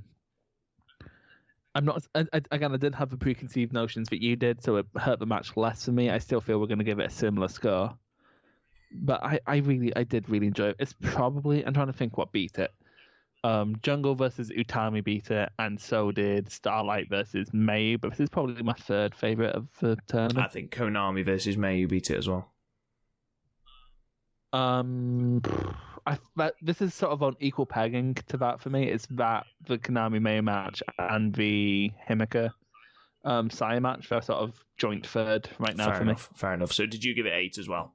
not. Again, I didn't have the preconceived notions that you did, so it hurt the match less for me. I still feel we're going to give it a similar score, but I did really enjoy it. It's probably, I'm trying to think what beat it. Jungle versus Utami beat it, and so did Starlight versus Mayu. But this is probably my third favorite of the tournament. I think Konami versus Mayu beat it as well. This is sort of on equal pegging to that for me. It's that the Konami Mayu match and the Himeka Saya match. They're sort of joint third right now me. Fair enough. So did you give it 8 as well?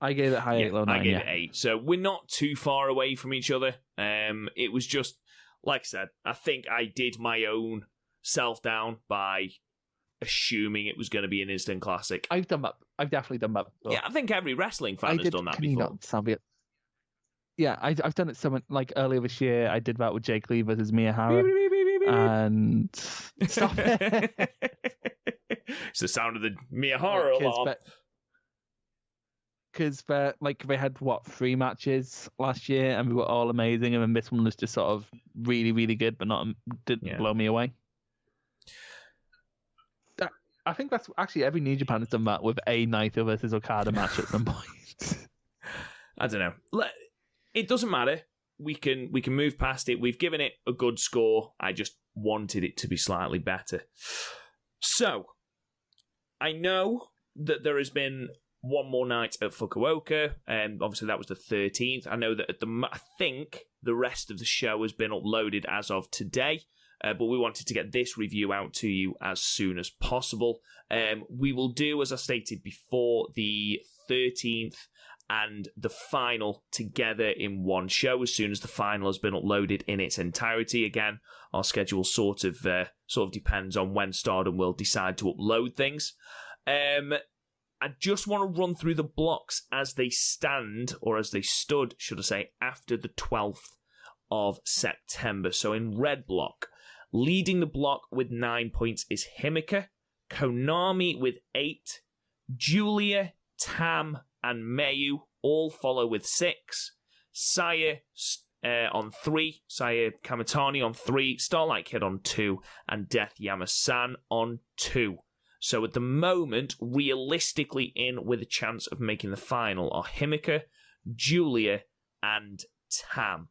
I gave it high 8, low 9. I gave it 8. So we're not too far away from each other. It was just, like I said, I think I did my own self down by assuming it was going to be an instant classic. I've done that. I've definitely done that before. Yeah, I think every wrestling fan has done that before. Yeah, I've done it earlier this year. I did that with Jake Lee versus Miyahara. And stop it. It's the sound of the Miyahara alarm. Because they had 3 matches last year, and we were all amazing, and then this one was just sort of really, really good, but didn't blow me away. I think that's actually every New Japan has done that with a Naito versus Okada match at some point. I don't know. It doesn't matter. We can move past it. We've given it a good score. I just wanted it to be slightly better. So, I know that there has been one more night at Fukuoka, and obviously that was the 13th. I know that I think the rest of the show has been uploaded as of today. But we wanted to get this review out to you as soon as possible. We will do, as I stated before, the 13th and the final together in one show as soon as the final has been uploaded in its entirety. Again, our schedule sort of depends on when Stardom will decide to upload things. I just want to run through the blocks as they stand, or as they stood, should I say, after the 12th of September. So in red block, leading the block with 9 points is Himeka, Konami with 8, Julia, Tam, and Mayu all follow with 6. Saya on 3, Saya Kamatani on 3, Starlight Kid on 2, and Death Yama-San on 2. So at the moment, realistically in with a chance of making the final are Himika, Julia, and Tam.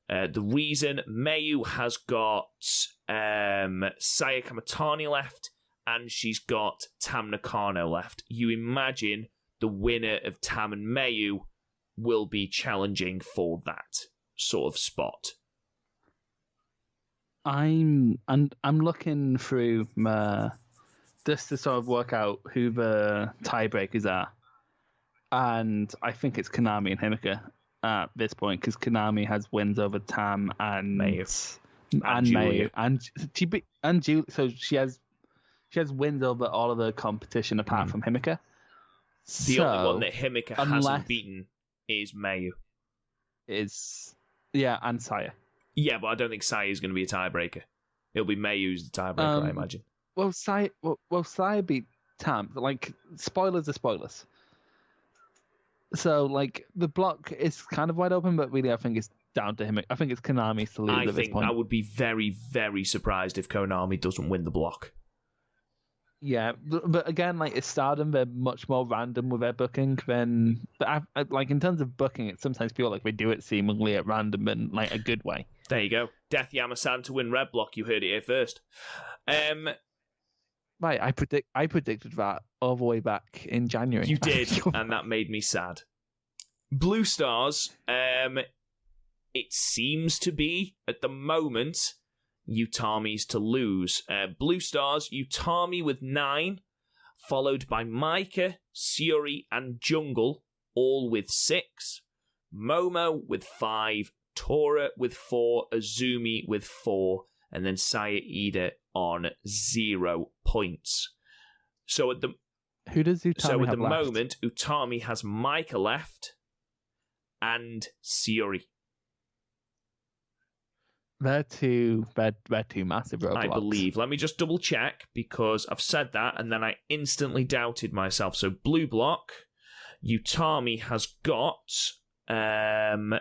The reason Mayu has got Saya Kamatani left, and she's got Tam Nakano left. You imagine the winner of Tam and Mayu will be challenging for that sort of spot. I'm looking through just to sort of work out who the tiebreakers are, and I think it's Konami and Himika at this point, because Konami has wins over Tam and Mayu and Mayu and Julie, so she has wins over all of the competition apart from Himika. The only one that Himika hasn't beaten is Mayu. And Saya. Yeah, but I don't think Saya is going to be a tiebreaker. It'll be Mayu who's the tiebreaker, I imagine. Well, Saya beat Tam. Like, spoilers are spoilers. So, like, the block is kind of wide open, but really I think it's down to him. I think it's Konami to lose at this point. I would be very, very surprised if Konami doesn't win the block. Yeah, but again, like, it's Stardom, they're much more random with their booking than... But like, in terms of booking, it sometimes feel like they do it seemingly at random in, like, a good way. There you go. Death Yama-San to win red block. You heard it here first. Right, I predicted that all the way back in January. You did, and that made me sad. Blue Stars, it seems to be, at the moment, Utami's to lose. Blue Stars, Utami with 9, followed by Maika, Shiori, and Jungle, all with 6. Momo with 5, Tora with 4, Azumi with 4, and then Saya Ida on 0 points. So at the Who does Utami so at have the left? moment, Utami has Maika left and Shiori. They're two massive roadblocks. I believe. Let me just double check, because I've said that and then I instantly doubted myself. So blue block, Utami has got Shiori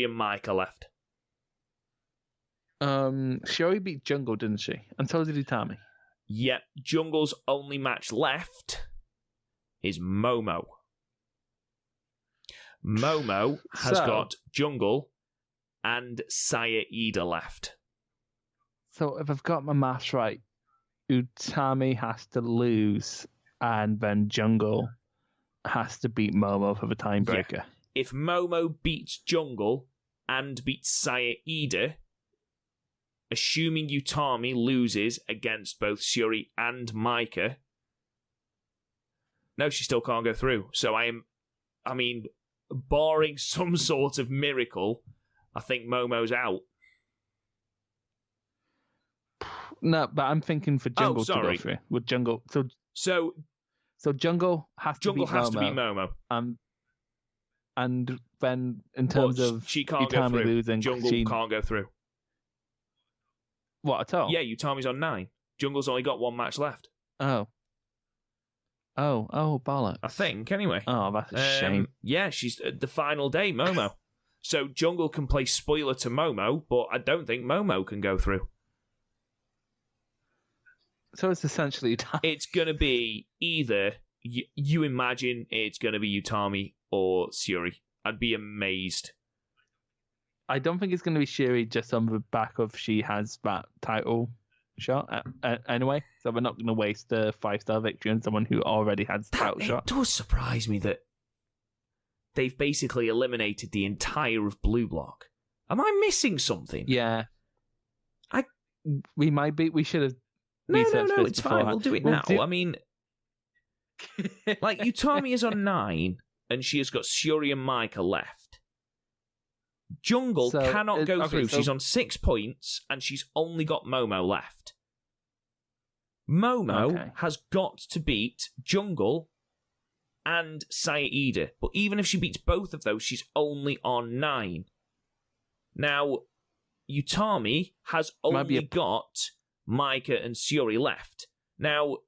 and Maika left. Shiori beat Jungle, didn't she? And so did Utami. Yep, Jungle's only match left is Momo. Momo has got Jungle and Saya Ida left. So if I've got my maths right, Utami has to lose, and then Jungle has to beat Momo for the tiebreaker. Yeah. If Momo beats Jungle and beats Saya Ida, assuming Utami loses against both Shiori and Maika, no, she still can't go through. So barring some sort of miracle, I think Momo's out. No, but I'm thinking for Jungle to go through. With Jungle, so Jungle has to beat Momo. And then in terms of she can't Utami go through. losing, Jungle can't go through. What, at all? Yeah, Utami's on 9. Jungle's only got 1 match left. Oh, bollocks. I think, anyway. Oh, that's a shame. Yeah, she's the final day, Momo. So Jungle can play spoiler to Momo, but I don't think Momo can go through. So it's essentially... It's going to be either... You imagine it's going to be Utami or Shiori. I'd be amazed. I don't think it's going to be Shiori just on the back of she has that title shot anyway. So we're not going to waste a 5-star victory on someone who already has the title shot. It does surprise me that they've basically eliminated the entire of Blue Block. Am I missing something? Yeah. We might be. We should have. No, it's fine. We'll do it now. I mean, like, Utami is on 9, and she has got Shiori and Maika left. Jungle cannot go through. She's on 6 points, and she's only got Momo left. Momo has got to beat Jungle and Saya Ida. But even if she beats both of those, she's only on 9. Now, Utami has only got Maika and Shiori left. Now,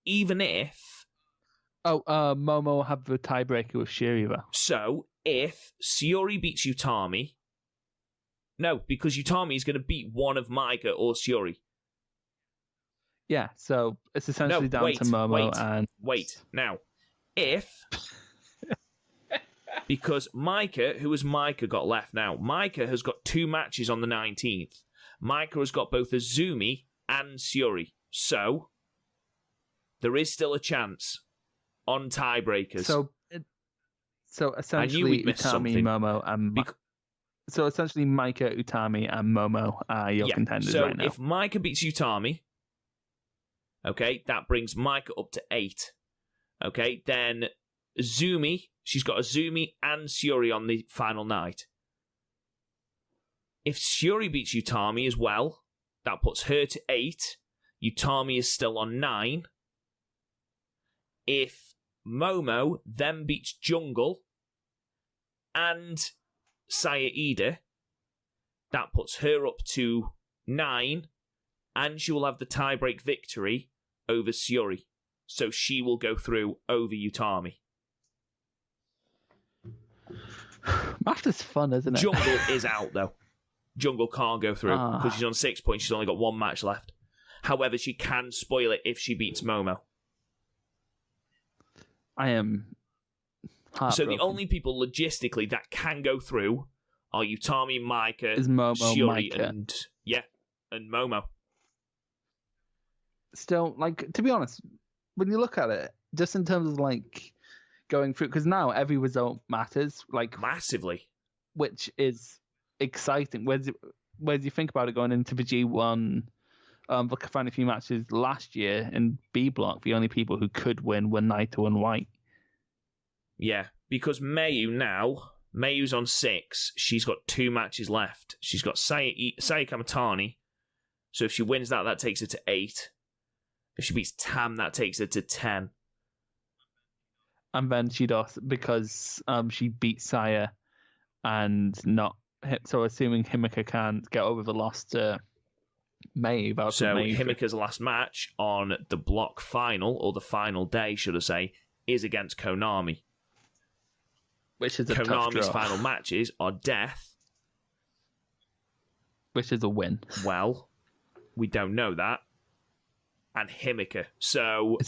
even if... Momo will have the tiebreaker with Shiori, though. So, if Shiori beats Utami, No, because Utami is going to beat one of Maika or Shiori. Yeah, so it's essentially down to Momo and... Wait, now, if... because Maika, who has Maika got left now? Maika has got 2 matches on the 19th. Maika has got both Azumi and Shiori. So, there is still a chance on tiebreakers. So essentially, Utami, Momo, and... So essentially, Maika, Utami, and Momo are your contenders right now. So if Maika beats Utami... Okay, that brings Maika up to 8. Okay, then Azumi, she's got Azumi and Shiori on the final night. If Shiori beats Utami as well, that puts her to 8. Utami is still on 9. If Momo then beats Jungle and Saya Ida, that puts her up to 9, and she will have the tiebreak victory over Shiori. So she will go through over Utami. Math is fun, isn't it? Jungle is out, though. Jungle can't go through because she's on 6 points. She's only got 1 match left. However, she can spoil it if she beats Momo. I am heartbroken. So the only people logistically that can go through are Utami, Maika, Momo, Shiori, Maika. and Momo. Still, like, to be honest, when you look at it, just in terms of, like, going through, because now every result matters, like... Massively. Which is exciting. Whereas you think about it going into the G1, look, I found a few matches last year in B block, the only people who could win were Naito and White. Yeah, because Mayu's on 6, she's got 2 matches left. She's got Saya Kamatani, so if she wins that takes her to 8. If she beats Tam, that takes her to 10. And then she does, because she beat Saya and not... So assuming Himika can't get over the loss to May. So Himika's last match on the block final, or the final day, should I say, is against Konami. Which is a Konami's final matches are Death. Which is a win. Well, we don't know that. And Himika. So,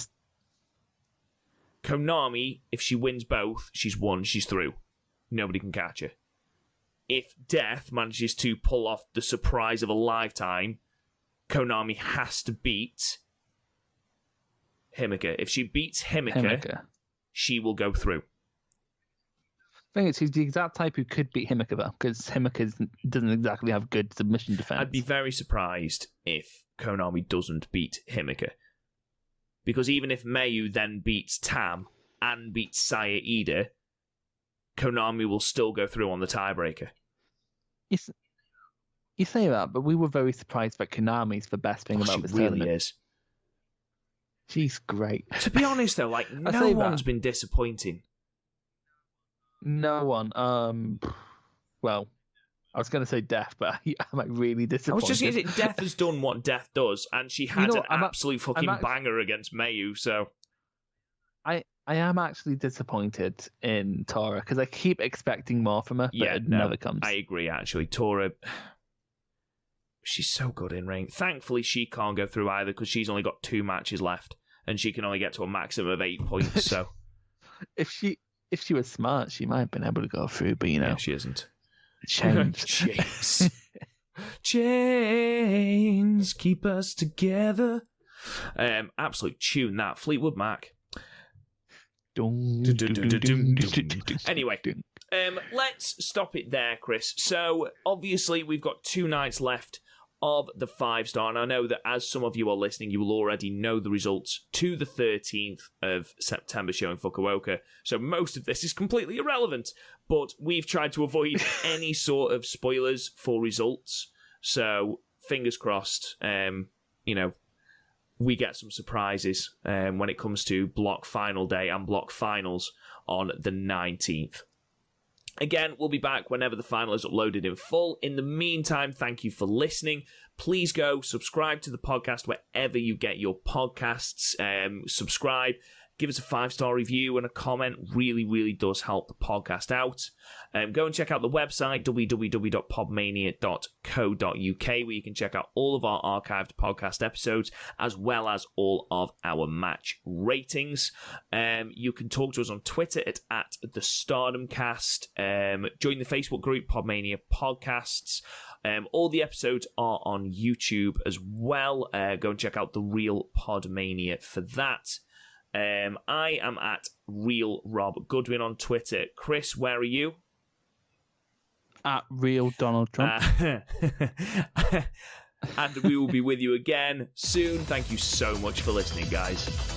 Konami, if she wins both, she's won, she's through. Nobody can catch her. If Death manages to pull off the surprise of a lifetime, Konami has to beat Himika. If she beats Himika, she will go through. I think she's the exact type who could beat Himika, though, because Himika doesn't exactly have good submission defense. I'd be very surprised if Konami doesn't beat Himika. Because even if Mayu then beats Tam and beats Saya Ida, Konami will still go through on the tiebreaker. You say that, but we were very surprised that Konami's the best thing about this tournament. She really is. She's great. To be honest, though, like, no one's been disappointing. No one. Well, I was going to say Death, but am I really disappointed? I was just going to say Death has done what Death does, and she had an absolute fucking banger against Mayu, so... I am actually disappointed in Tora, because I keep expecting more from her, but it never comes. I agree, actually. Tora, she's so good in ring. Thankfully, she can't go through either, because she's only got 2 matches left, and she can only get to a maximum of 8 points, so... If she was smart, she might have been able to go through, but, you know... Yeah, she isn't. Chains. Chains keep us together. Absolute tune, that. Fleetwood Mac. Anyway, let's stop it there, Chris. So, obviously, we've got 2 nights left of the 5-star, and I know that as some of you are listening, you will already know the results to the 13th of September show in Fukuoka, so most of this is completely irrelevant, but we've tried to avoid any sort of spoilers for results, so fingers crossed, we get some surprises when it comes to block final day and block finals on the 19th. Again, we'll be back whenever the final is uploaded in full. In the meantime, thank you for listening. Please go subscribe to the podcast wherever you get your podcasts. Subscribe. give us a 5-star review and a comment. Really, really does help the podcast out. Go and check out the website, www.podmania.co.uk, where you can check out all of our archived podcast episodes, as well as all of our match ratings. You can talk to us on Twitter at the StardomCast. Join the Facebook group, Podmania Podcasts. All the episodes are on YouTube as well. Go and check out The Real Podmania for that. I am at Real Rob Goodwin on Twitter. Chris, where are you? At Real Donald Trump. And we will be with you again soon. Thank you so much for listening, guys.